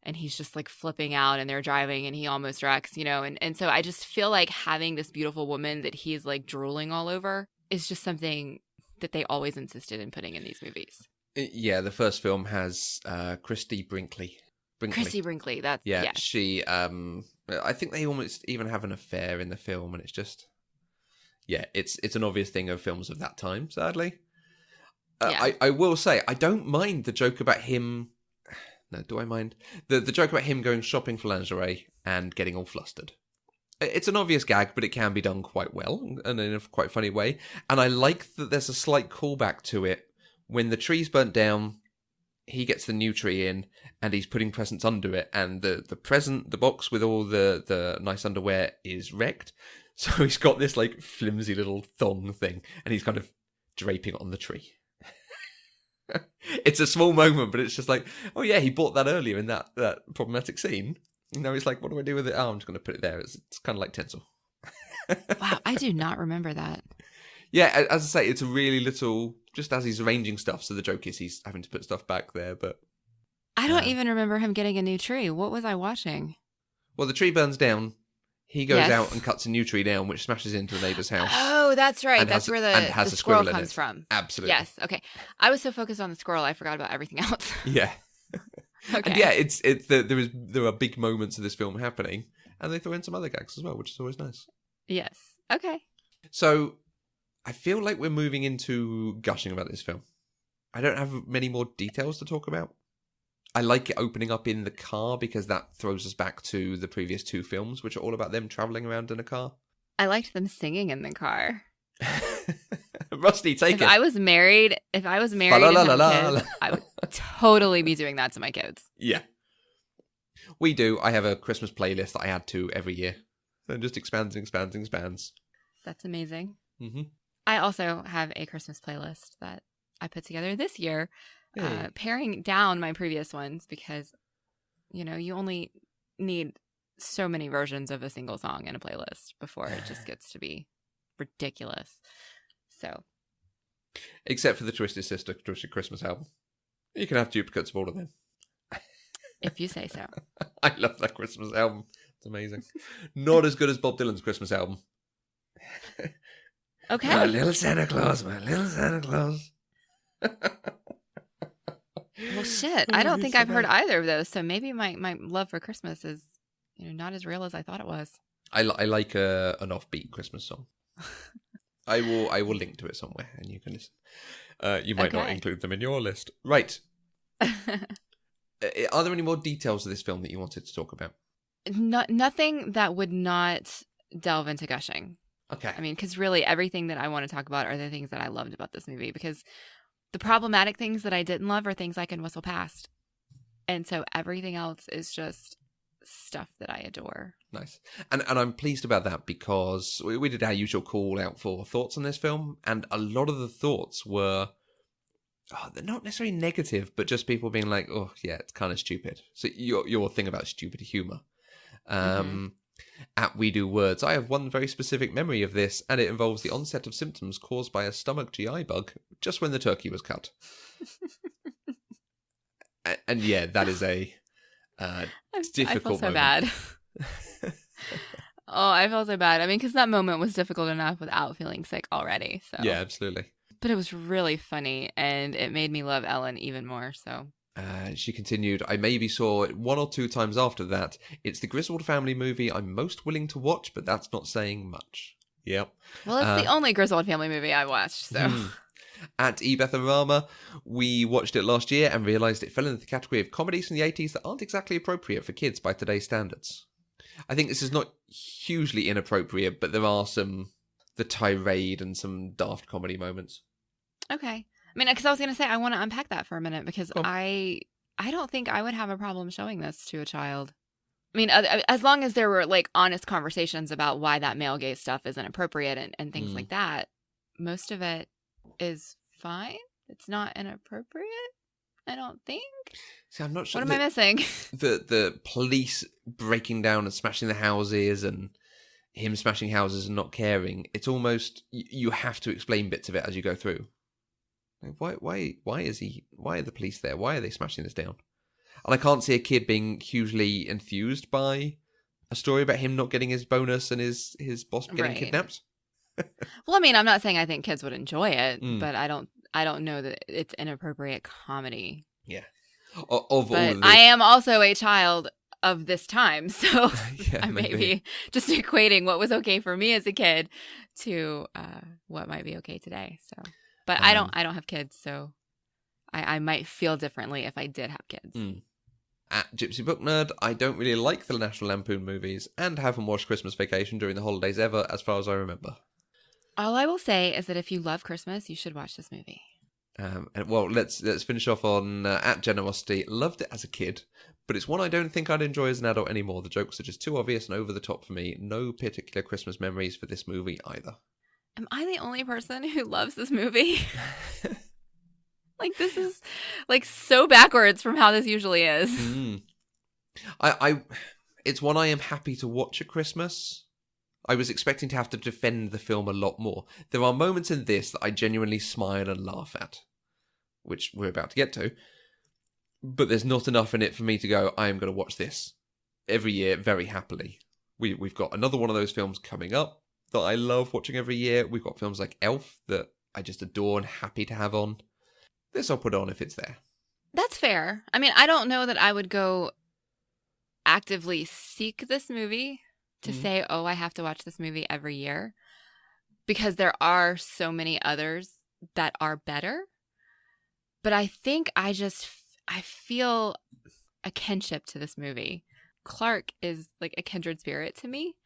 And he's just like flipping out and they're driving and he almost wrecks, you know. And so I just feel like having this beautiful woman that he's like drooling all over is just something that they always insisted in putting in these movies. Yeah, the first film has Christy Brinkley. Christy Brinkley, that's... Yeah, yes. she... I think they almost even have an affair in the film, and it's just... Yeah, it's an obvious thing of films of that time, sadly. Yeah. I will say, I don't mind the joke about him... No, do I mind? The joke about him going shopping for lingerie and getting all flustered. It's an obvious gag, but it can be done quite well and in a quite funny way. And I like that there's a slight callback to it. When the tree's burnt down, he gets the new tree in and he's putting presents under it. And the box with all the nice underwear is wrecked. So he's got this like flimsy little thong thing and he's kind of draping it on the tree. It's a small moment, but it's just like, oh yeah, he bought that earlier in that problematic scene. You know, he's like, what do I do with it? Oh, I'm just going to put it there. It's kind of like tinsel. Wow, I do not remember that. Yeah, as I say, it's a really little, just as he's arranging stuff. So the joke is he's having to put stuff back there, but... I don't even remember him getting a new tree. What was I watching? Well, the tree burns down. He goes out and cuts a new tree down, which smashes into a neighbour's house. Oh, that's right. That's where the squirrel comes from. Absolutely. Yes. Okay. I was so focused on the squirrel, I forgot about everything else. Yeah. Okay. And yeah, there are big moments of this film happening, and they throw in some other gags as well, which is always nice. Yes. Okay. So, I feel like we're moving into gushing about this film. I don't have many more details to talk about. I like it opening up in the car because that throws us back to the previous two films, which are all about them traveling around in a car. I liked them singing in the car. Rusty, take it. If I was married and had kids, I would totally be doing that to my kids. Yeah. We do. I have a Christmas playlist that I add to every year. And just expands and expands and expands. That's amazing. Mm-hmm. I also have a Christmas playlist that I put together this year, Hey. paring down my previous ones because, you only need so many versions of a single song in a playlist before it just gets to be ridiculous. So, Except for the Twisted Sister Twisted Christmas album. You can have duplicates of all of them. if you say so. I love that Christmas album. It's amazing. Not as good as Bob Dylan's Christmas album. Okay. My little Santa Claus, my little Santa Claus. Well, shit. I don't think I've heard either of those. So maybe my love for Christmas is, not as real as I thought it was. I like an offbeat Christmas song. I will link to it somewhere, and you can listen. You might not include them in your list, right? Are there any more details of this film that you wanted to talk about? Nothing that would not delve into gushing. Okay. I mean, because really everything that I want to talk about are the things that I loved about this movie, because the problematic things that I didn't love are things I can whistle past. And so everything else is just stuff that I adore. Nice. And I'm pleased about that because we did our usual call out for thoughts on this film, and a lot of the thoughts were, they're not necessarily negative, but just people being like, oh, yeah, it's kind of stupid. So your thing about stupid humour. At We Do Words, I have one very specific memory of this, and it involves the onset of symptoms caused by a stomach GI bug just when the turkey was cut. and yeah, that is a difficult I feel so bad. I felt so bad. I mean, because that moment was difficult enough without feeling sick already. So yeah, absolutely. But it was really funny, and it made me love Ellen even more. So. She continued, I maybe saw it 1 or 2 times after that. It's the Griswold family movie I'm most willing to watch, but that's not saying much. Yep. Well, it's the only Griswold family movie I watched, so. At Ebethorama, we watched it last year and realised it fell into the category of comedies from the 80s that aren't exactly appropriate for kids by today's standards. I think this is not hugely inappropriate, but there are the tirade and some daft comedy moments. Okay. I mean, because I was going to say, I want to unpack that for a minute, because I don't think I would have a problem showing this to a child. I mean, as long as there were, like, honest conversations about why that male gaze stuff isn't appropriate and things like that, most of it is fine. It's not inappropriate, I don't think. See, I'm not sure. What am I missing? The police breaking down and smashing the houses and him smashing houses and not caring, it's almost, you have to explain bits of it as you go through. Why are the police there? Why are they smashing this down? And I can't see a kid being hugely enthused by a story about him not getting his bonus and his boss getting kidnapped. Well, I mean, I'm not saying I think kids would enjoy it, but I don't know that it's inappropriate comedy. Yeah. But all of this, I am also a child of this time, so yeah, I may be just equating what was okay for me as a kid to what might be okay today. So. But I don't have kids, so I might feel differently if I did have kids. At Gypsy Book Nerd, I don't really like the National Lampoon movies and haven't watched Christmas Vacation during the holidays ever, as far as I remember. All I will say is that if you love Christmas, you should watch this movie. Well, let's finish off on At Generosity. Loved it as a kid, but it's one I don't think I'd enjoy as an adult anymore. The jokes are just too obvious and over the top for me. No particular Christmas memories for this movie either. Am I the only person who loves this movie? Like, this is, like, so backwards from how this usually is. It's one I am happy to watch at Christmas. I was expecting to have to defend the film a lot more. There are moments in this that I genuinely smile and laugh at, which we're about to get to. But there's not enough in it for me to go, I am going to watch this every year very happily. We've got another one of those films coming up that I love watching every year. We've got films like Elf that I just adore and happy to have on. This I'll put on if it's there. That's fair. I mean, I don't know that I would go actively seek this movie to say, oh, I have to watch this movie every year, because there are so many others that are better. But I think I feel a kinship to this movie. Clark is like a kindred spirit to me.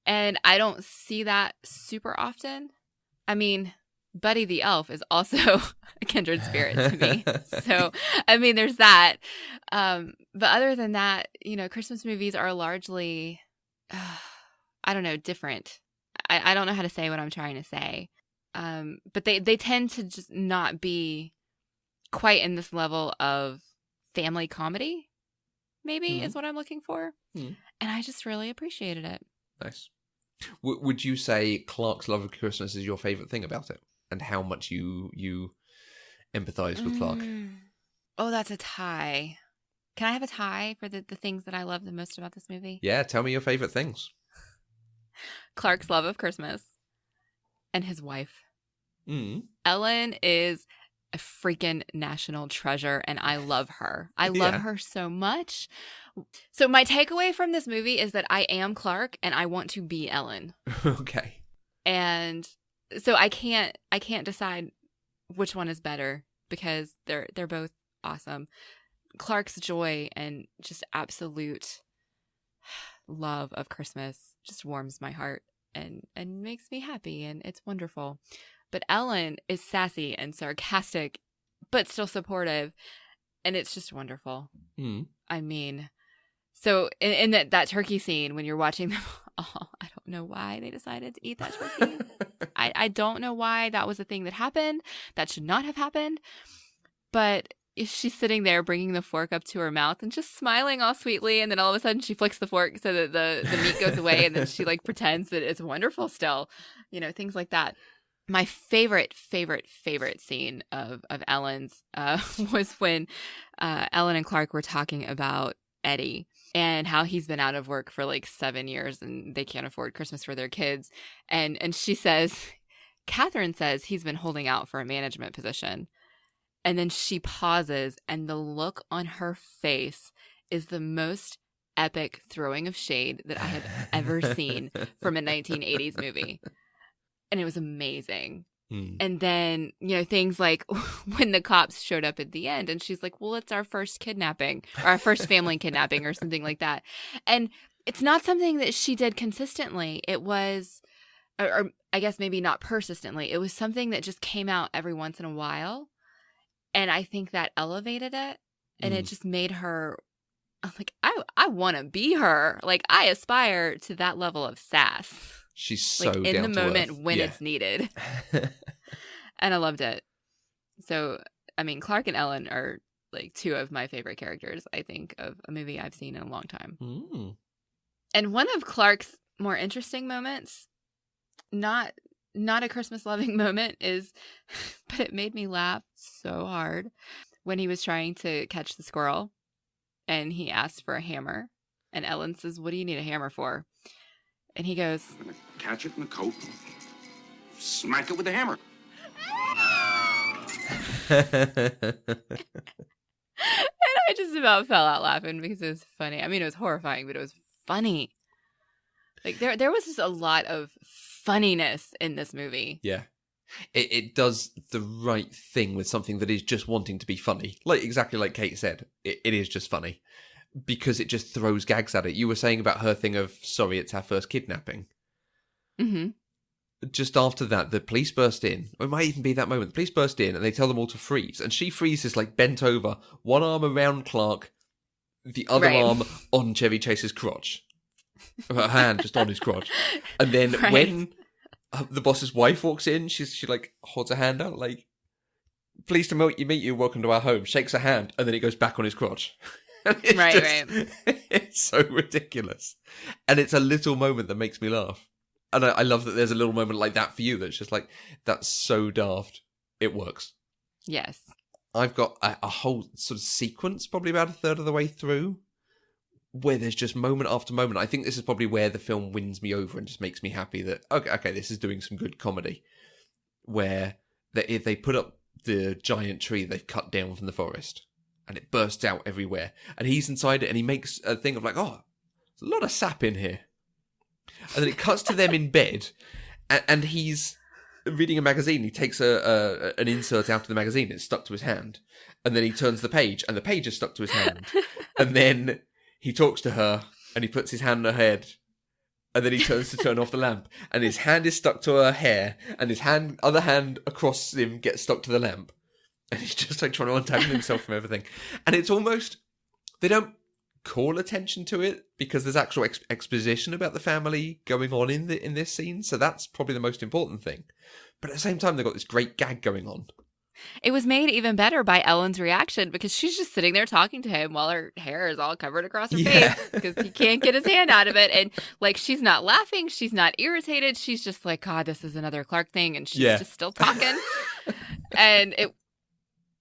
And I don't see that super often. I mean, Buddy the Elf is also a kindred spirit to me. So, I mean, there's that. But other than that, Christmas movies are largely, I don't know, different. I don't know how to say what I'm trying to say. But they tend to just not be quite in this level of family comedy, maybe is what I'm looking for. And I just really appreciated it. Nice. Would you say Clark's love of Christmas is your favourite thing about it? And how much you empathise with Clark? Oh, that's a tie. Can I have a tie for the things that I love the most about this movie? Yeah, tell me your favourite things. Clark's love of Christmas and his wife. Ellen is a freaking national treasure, and I love her. I love her so much. So my takeaway from this movie is that I am Clark and I want to be Ellen. Okay. And so I can't decide which one is better because they're both awesome. Clark's joy and just absolute love of Christmas just warms my heart and makes me happy, and it's wonderful. But Ellen is sassy and sarcastic, but still supportive, and it's just wonderful. I mean, so in that turkey scene when you're watching them, I don't know why they decided to eat that turkey. I don't know why that was a thing that happened. That should not have happened. But she's sitting there bringing the fork up to her mouth and just smiling all sweetly, and then all of a sudden she flicks the fork so that the meat goes away, and then she like pretends that it's wonderful still, things like that. My favorite scene of Ellen's was when Ellen and Clark were talking about Eddie and how he's been out of work for like 7 years and they can't afford Christmas for their kids, and she says, Catherine says he's been holding out for a management position. And then she pauses, and the look on her face is the most epic throwing of shade that I have ever seen from a 1980s movie. And it was amazing. And then, things like when the cops showed up at the end, and she's like, well, it's our first kidnapping, or our first family kidnapping, or something like that. And it's not something that she did consistently. It was, or I guess maybe not persistently. It was something that just came out every once in a while. And I think that elevated it, and it just made her, I'm like, I want to be her. Like, I aspire to that level of sass. She's so like, in down the to moment earth. when it's needed. And I loved it. So, I mean, Clark and Ellen are like two of my favorite characters, I think, of a movie I've seen in a long time. And one of Clark's more interesting moments, not a Christmas loving moment, is, but it made me laugh so hard when he was trying to catch the squirrel and he asked for a hammer, and Ellen says, what do you need a hammer for? And he goes, I'm gonna catch it in the coat, smack it with a hammer. and I just about fell out laughing because it was funny. I mean, it was horrifying, but it was funny. Like there was just a lot of funniness in this movie. Yeah. It does the right thing with something that is just wanting to be funny. Like, exactly like Kate said, it is just funny because it just throws gags at it. You were saying about her thing of, sorry, it's our first kidnapping. Just after that, the police burst in. Or it might even be that moment. The police burst in and they tell them all to freeze. And she freezes like bent over, one arm around Clark, the other arm on Chevy Chase's crotch. Her hand just on his crotch. And then when the boss's wife walks in, she like holds her hand out like, pleased to meet you, welcome to our home. Shakes her hand, and then it goes back on his crotch. It's so ridiculous. And it's a little moment that makes me laugh. And I love that there's a little moment like that for you that's just like, that's so daft. It works. Yes. I've got a whole sort of sequence, probably about a third of the way through, where there's just moment after moment. I think this is probably where the film wins me over and just makes me happy that, okay, this is doing some good comedy. Where if they put up the giant tree they've cut down from the forest, and it bursts out everywhere, and he's inside it, and he makes a thing of like, oh, there's a lot of sap in here. And then it cuts to them in bed, and he's reading a magazine. He takes an insert out of the magazine. It's stuck to his hand. And then he turns the page, and the page is stuck to his hand. And then he talks to her, and he puts his hand on her head. And then he turns to turn off the lamp. And his hand is stuck to her hair, and his other hand across him gets stuck to the lamp. And he's just like trying to untangle himself from everything. And it's almost, they don't call attention to it because there's actual exposition about the family going on in this scene. So that's probably the most important thing. But at the same time, they've got this great gag going on. It was made even better by Ellen's reaction because she's just sitting there talking to him while her hair is all covered across her face because he can't get his hand out of it. And like, she's not laughing. She's not irritated. She's just like, God, this is another Clark thing. And she's just still talking. And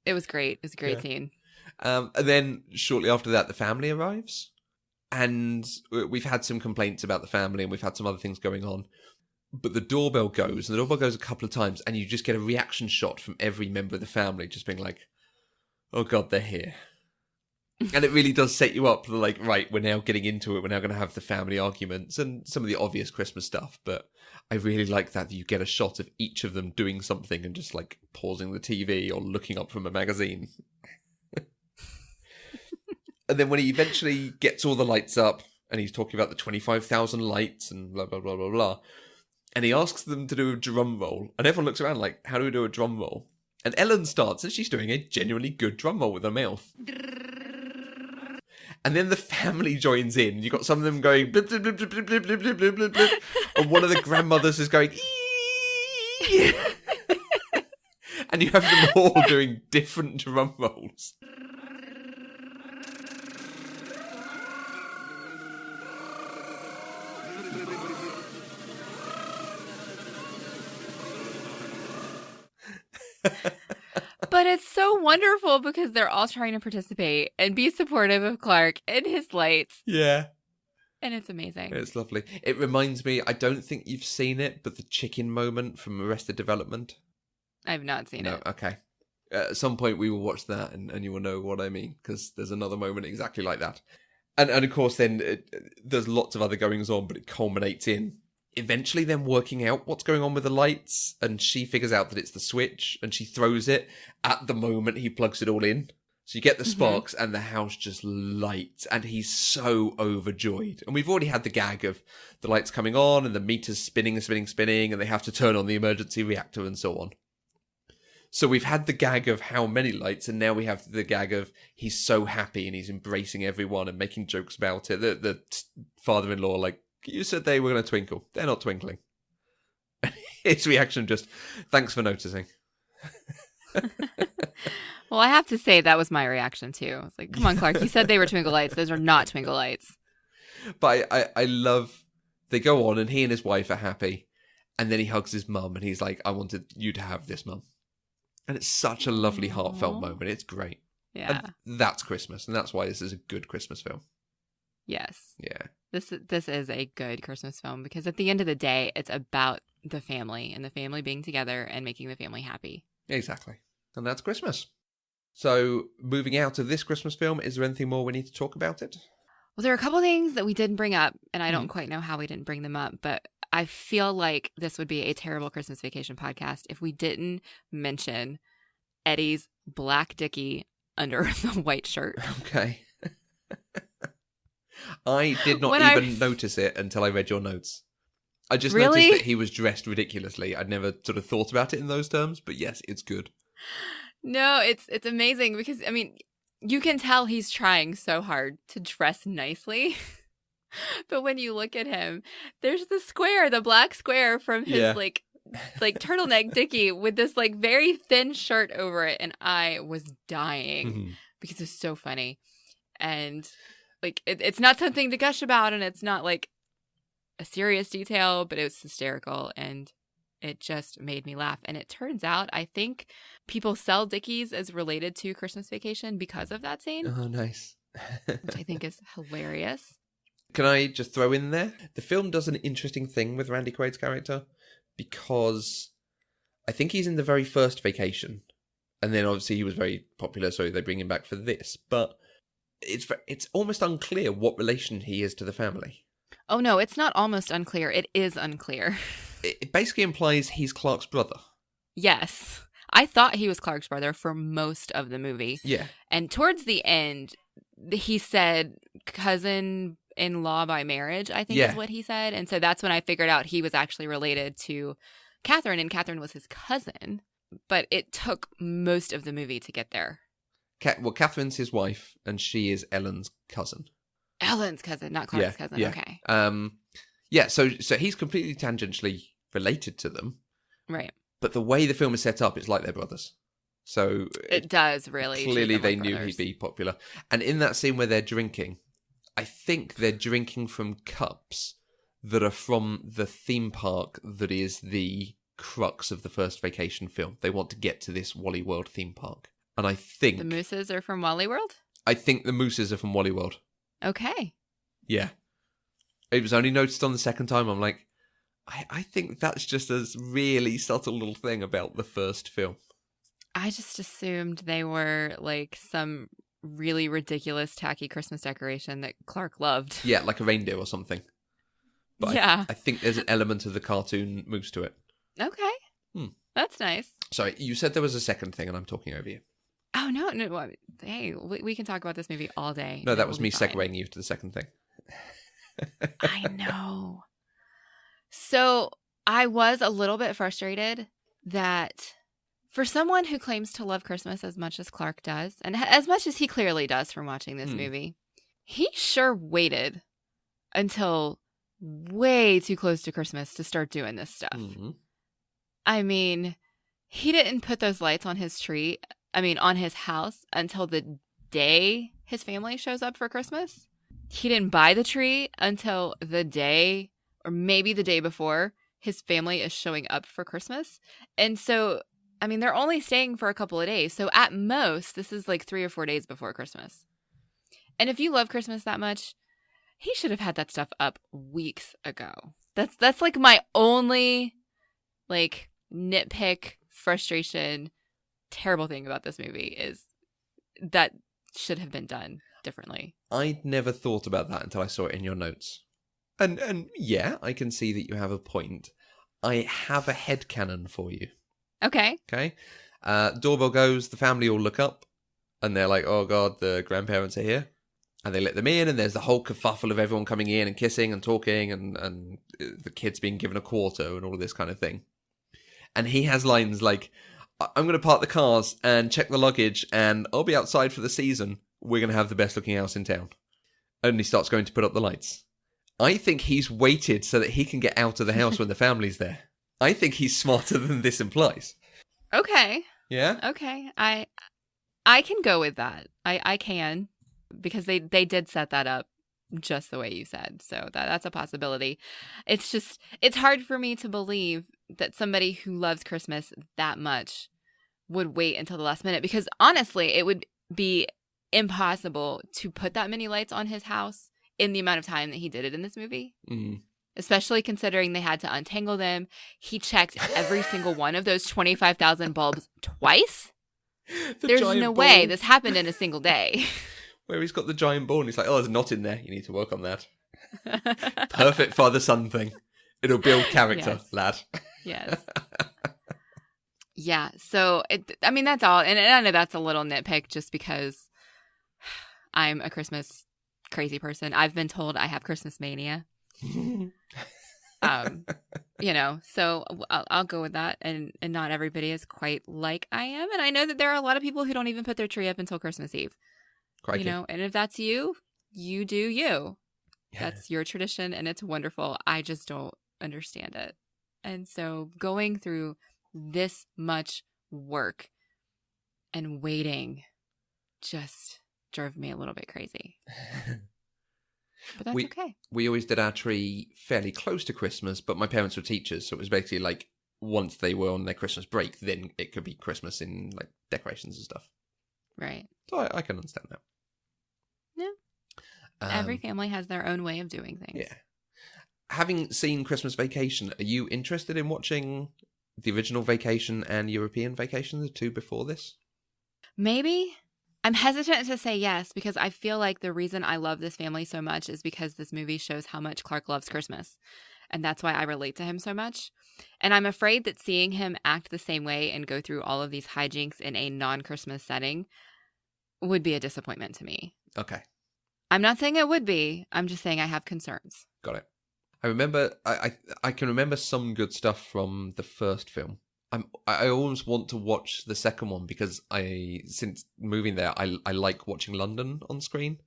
it was great. It was a great scene. And then shortly after that, the family arrives. And we've had some complaints about the family and we've had some other things going on. But the doorbell goes, and the doorbell goes a couple of times, and you just get a reaction shot from every member of the family just being like, oh God, they're here. And it really does set you up for like, right, we're now getting into it. We're now going to have the family arguments and some of the obvious Christmas stuff. But I really like that you get a shot of each of them doing something and just like pausing the TV or looking up from a magazine. And then when he eventually gets all the lights up and he's talking about the 25,000 lights and blah, blah, blah, blah, blah. And he asks them to do a drum roll. And everyone looks around like, how do we do a drum roll? And Ellen starts, and she's doing a genuinely good drum roll with her mouth. And then the family joins in. You've got some of them going, blip, blip, blip, blip, blip, blip, blip, blip, blip, blip. And one of the grandmothers is going, ee! And you have them all doing different drum rolls. But it's so wonderful because they're all trying to participate and be supportive of Clark and his lights. Yeah. And it's amazing. It's lovely. It reminds me, I don't think you've seen it, but the chicken moment from Arrested Development. I've not seen it. Okay. At some point we will watch that and you will know what I mean, because there's another moment exactly like that. And of course then there's lots of other goings on, but it culminates in eventually them working out what's going on with the lights, and she figures out that it's the switch and she throws it at the moment he plugs it all in. So you get the sparks and the house just lights and he's so overjoyed. And we've already had the gag of the lights coming on and the meters spinning and they have to turn on the emergency reactor and so on. So we've had the gag of how many lights, and now we have the gag of he's so happy and he's embracing everyone and making jokes about it. The father-in-law, like, you said they were going to twinkle. They're not twinkling. His reaction just, thanks for noticing. Well, I have to say that was my reaction too. It's like, come on, Clark, you said they were twinkle lights. Those are not twinkle lights. But I love, they go on and he and his wife are happy. And then he hugs his mum and he's like, I wanted you to have this, mum. And it's such a lovely, heartfelt moment. It's great. Yeah. And that's Christmas. And that's why this is a good Christmas film. Yes. Yeah. This is a good Christmas film because at the end of the day, it's about the family and the family being together and making the family happy. Exactly. And that's Christmas. So moving out of this Christmas film, is there anything more we need to talk about it? Well, there are a couple things that we didn't bring up, and I don't quite know how we didn't bring them up, but I feel like this would be a terrible Christmas Vacation podcast if we didn't mention Eddie's black dickie under the white shirt. Okay. I did not even notice it until I read your notes. I just noticed that he was dressed ridiculously. I'd never sort of thought about it in those terms, but yes, it's good. No, it's amazing because, I mean, you can tell he's trying so hard to dress nicely. But when you look at him, there's the black square from his like turtleneck dickie with this like very thin shirt over it. And I was dying because it's so funny. And like, it's not something to gush about and it's not like a serious detail, but it was hysterical and it just made me laugh. And it turns out, I think people sell dickies as related to Christmas Vacation because of that scene. Oh, nice. Which I think is hilarious. Can I just throw in there? The film does an interesting thing with Randy Quaid's character because I think he's in the very first Vacation. And then obviously he was very popular, so they bring him back for this. But it's almost unclear what relation he is to the family. Oh, no, it's not almost unclear. It is unclear. It basically implies he's Clark's brother. Yes. I thought he was Clark's brother for most of the movie. Yeah. And towards the end, he said cousin-in-law by marriage, I think is what he said. And so that's when I figured out he was actually related to Catherine, and Catherine was his cousin. But it took most of the movie to get there. Well, Catherine's his wife, and she is Ellen's cousin. Ellen's cousin, not Clark's cousin. Yeah. Okay. Yeah, so he's completely tangentially related to them. Right. But the way the film is set up, it's like they're brothers. So it does really. Clearly they like knew brothers. he'd be popular. And in that scene where they're drinking, I think they're drinking from cups that are from the theme park that is the crux of the first Vacation film. They want to get to this Wally World theme park. And I think... The mooses are from Wally World? I think the mooses are from Wally World. Okay. Yeah. It was only noticed on the second time. I'm like, I think that's just a really subtle little thing about the first film. I just assumed they were like some really ridiculous, tacky Christmas decoration that Clark loved. Yeah, like a reindeer or something. But yeah. I think there's an element of the cartoon moose to it. Okay. That's nice. Sorry, you said there was a second thing and I'm talking over you. Oh, no. Hey, we can talk about this movie all day. No, that was me segueing you to the second thing. I know. So I was a little bit frustrated that for someone who claims to love Christmas as much as Clark does, and as much as he clearly does from watching this movie, he sure waited until way too close to Christmas to start doing this stuff. Mm-hmm. I mean, he didn't put those lights on his tree, on his house until the day his family shows up for Christmas. He didn't buy the tree until the day, or maybe the day before, his family is showing up for Christmas. And so, they're only staying for a couple of days. So at most, this is like 3 or 4 days before Christmas. And if you love Christmas that much, he should have had that stuff up weeks ago. That's like my only like nitpick, frustration, terrible thing about this movie is that should have been done differently. I'd never thought about that until I saw it in your notes. And yeah, I can see that you have a point. I have a headcanon for you. Okay. Okay. Doorbell goes, the family all look up, and they're like, oh God, the grandparents are here. And they let them in, and there's the whole kerfuffle of everyone coming in and kissing and talking, and the kids being given a quarter and all of this kind of thing. And he has lines like, I'm going to park the cars and check the luggage, and I'll be outside for the season. We're going to have the best looking house in town. And he starts going to put up the lights. I think he's waited so that he can get out of the house when the family's there. I think he's smarter than this implies. Okay. Yeah? Okay. I can go with that. I can, because they did set that up just the way you said. So that's a possibility. It's just, it's hard for me to believe that somebody who loves Christmas that much would wait until the last minute, because honestly, it would be impossible to put that many lights on his house in the amount of time that he did it in this movie. Mm. Especially considering they had to untangle them. He checked every single one of those 25,000 bulbs twice. There's no way this happened in a single day. Where he's got the giant ball and he's like, oh, there's a knot in there. You need to work on that. Perfect father-son thing. It'll build character, yes. lad. Yes. Yeah, so, that's all. And I know that's a little nitpick just because I'm a Christmas crazy person. I've been told I have Christmas mania. So I'll go with that. And not everybody is quite like I am. And I know that there are a lot of people who don't even put their tree up until Christmas Eve. Crikey. And if that's you, you do you. That's your tradition and it's wonderful. I just don't understand it. And so going through this much work and waiting just drove me a little bit crazy. But that's okay. We always did our tree fairly close to Christmas, but my parents were teachers, so it was basically like once they were on their Christmas break, then it could be Christmas in like decorations and stuff. Right. So I can understand that. Yeah. Every family has their own way of doing things. Yeah. Having seen Christmas Vacation, are you interested in watching the original Vacation and European Vacation, the two before this? Maybe. I'm hesitant to say yes because I feel like the reason I love this family so much is because this movie shows how much Clark loves Christmas. And that's why I relate to him so much. And I'm afraid that seeing him act the same way and go through all of these hijinks in a non-Christmas setting would be a disappointment to me. Okay. I'm not saying it would be. I'm just saying I have concerns. Got it. I remember, I can remember some good stuff from the first film. I always want to watch the second one because since moving there, I like watching London on screen.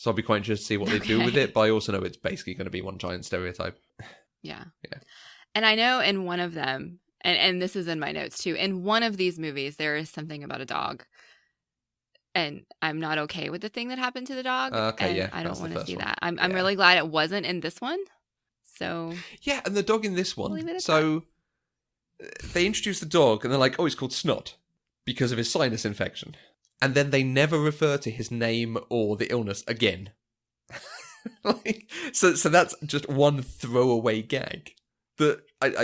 So I'll be quite interested to see what they do with it, but I also know it's basically going to be one giant stereotype. Yeah. Yeah. And I know in one of them, and this is in my notes too, in one of these movies, there is something about a dog. And I'm not okay with the thing that happened to the dog. Okay, yeah. I don't want to see one. that. I'm really glad it wasn't in this one. So yeah, and the dog in this one. Leave it at So they introduce the dog, and they're like, "Oh, he's called Snot because of his sinus infection," and then they never refer to his name or the illness again. So that's just one throwaway gag that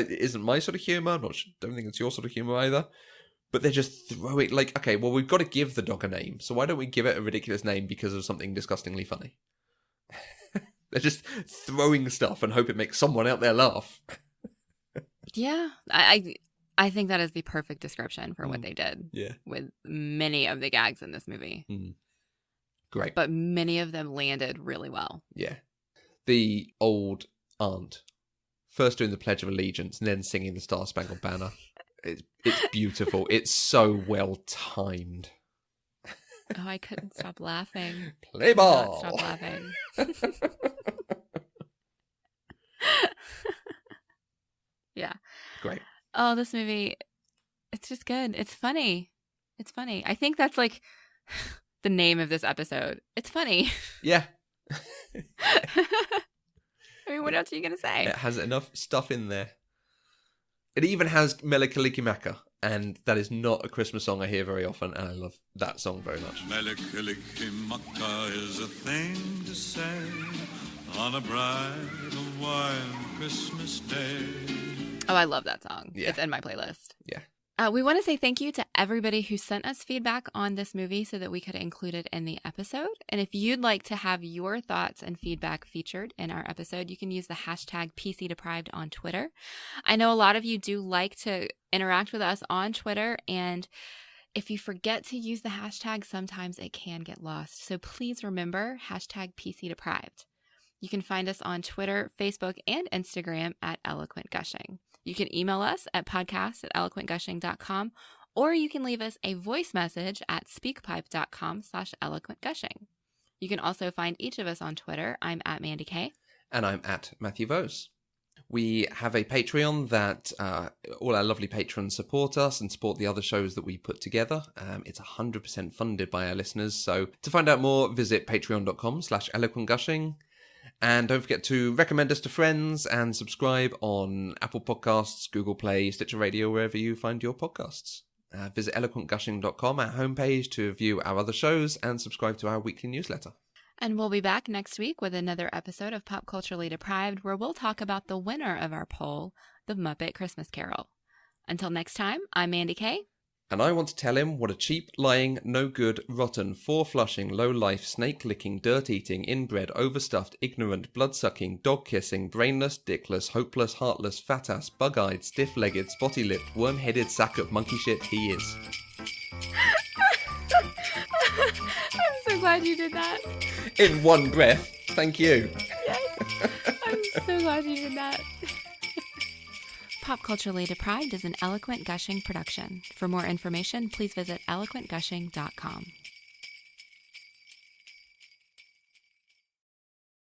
isn't my sort of humor. Don't think it's your sort of humor either. But they're just throwing, like, okay, well, we've got to give the dog a name, so why don't we give it a ridiculous name because of something disgustingly funny? They're just throwing stuff and hope it makes someone out there laugh. yeah, I think that is the perfect description for what they did. Yeah. With many of the gags in this movie. Great. But many of them landed really well. Yeah. The old aunt first doing the Pledge of Allegiance and then singing the Star Spangled Banner. It's beautiful. It's so well timed. Oh, I couldn't stop laughing. Play ball. Stop laughing. Yeah. Great. Oh, this movie, it's just good. It's funny. It's funny. I think that's like the name of this episode. It's funny. Yeah. I mean, what else are you going to say? It has enough stuff in there. It even has Melikalikimaka, and that is not a Christmas song I hear very often, and I love that song very much. Melikalikimaka is a thing to say on a bright and wild Christmas day. Oh, I love that song. Yeah. It's in my playlist. Yeah. We want to say thank you to everybody who sent us feedback on this movie so that we could include it in the episode. And if you'd like to have your thoughts and feedback featured in our episode, you can use the hashtag PCDeprived on Twitter. I know a lot of you do like to interact with us on Twitter, and if you forget to use the hashtag, sometimes it can get lost. So please remember hashtag PCDeprived. You can find us on Twitter, Facebook, and Instagram at Eloquent Gushing. You can email us at podcast@eloquentgushing.com, or you can leave us a voice message at speakpipe.com/eloquentgushing. You can also find each of us on Twitter. I'm at Mandi K. And I'm at Matthew Vose. We have a Patreon that all our lovely patrons support us and support the other shows that we put together. It's 100% funded by our listeners. So to find out more, visit patreon.com/eloquentgushing. And don't forget to recommend us to friends and subscribe on Apple Podcasts, Google Play, Stitcher Radio, wherever you find your podcasts. Visit eloquentgushing.com, our homepage, to view our other shows and subscribe to our weekly newsletter. And we'll be back next week with another episode of Pop Culturally Deprived, where we'll talk about the winner of our poll, The Muppet Christmas Carol. Until next time, I'm Mandi K. And I want to tell him what a cheap, lying, no-good, rotten, four-flushing, low-life, snake-licking, dirt-eating, inbred, overstuffed, ignorant, blood-sucking, dog-kissing, brainless, dickless, hopeless, heartless, fat-ass, bug-eyed, stiff-legged, spotty-lipped, worm-headed sack of monkey shit he is. I'm so glad you did that. In one breath. Thank you. Yes. I'm so glad you did that. Pop Culturally Deprived is an Eloquent Gushing production. For more information, please visit eloquentgushing.com.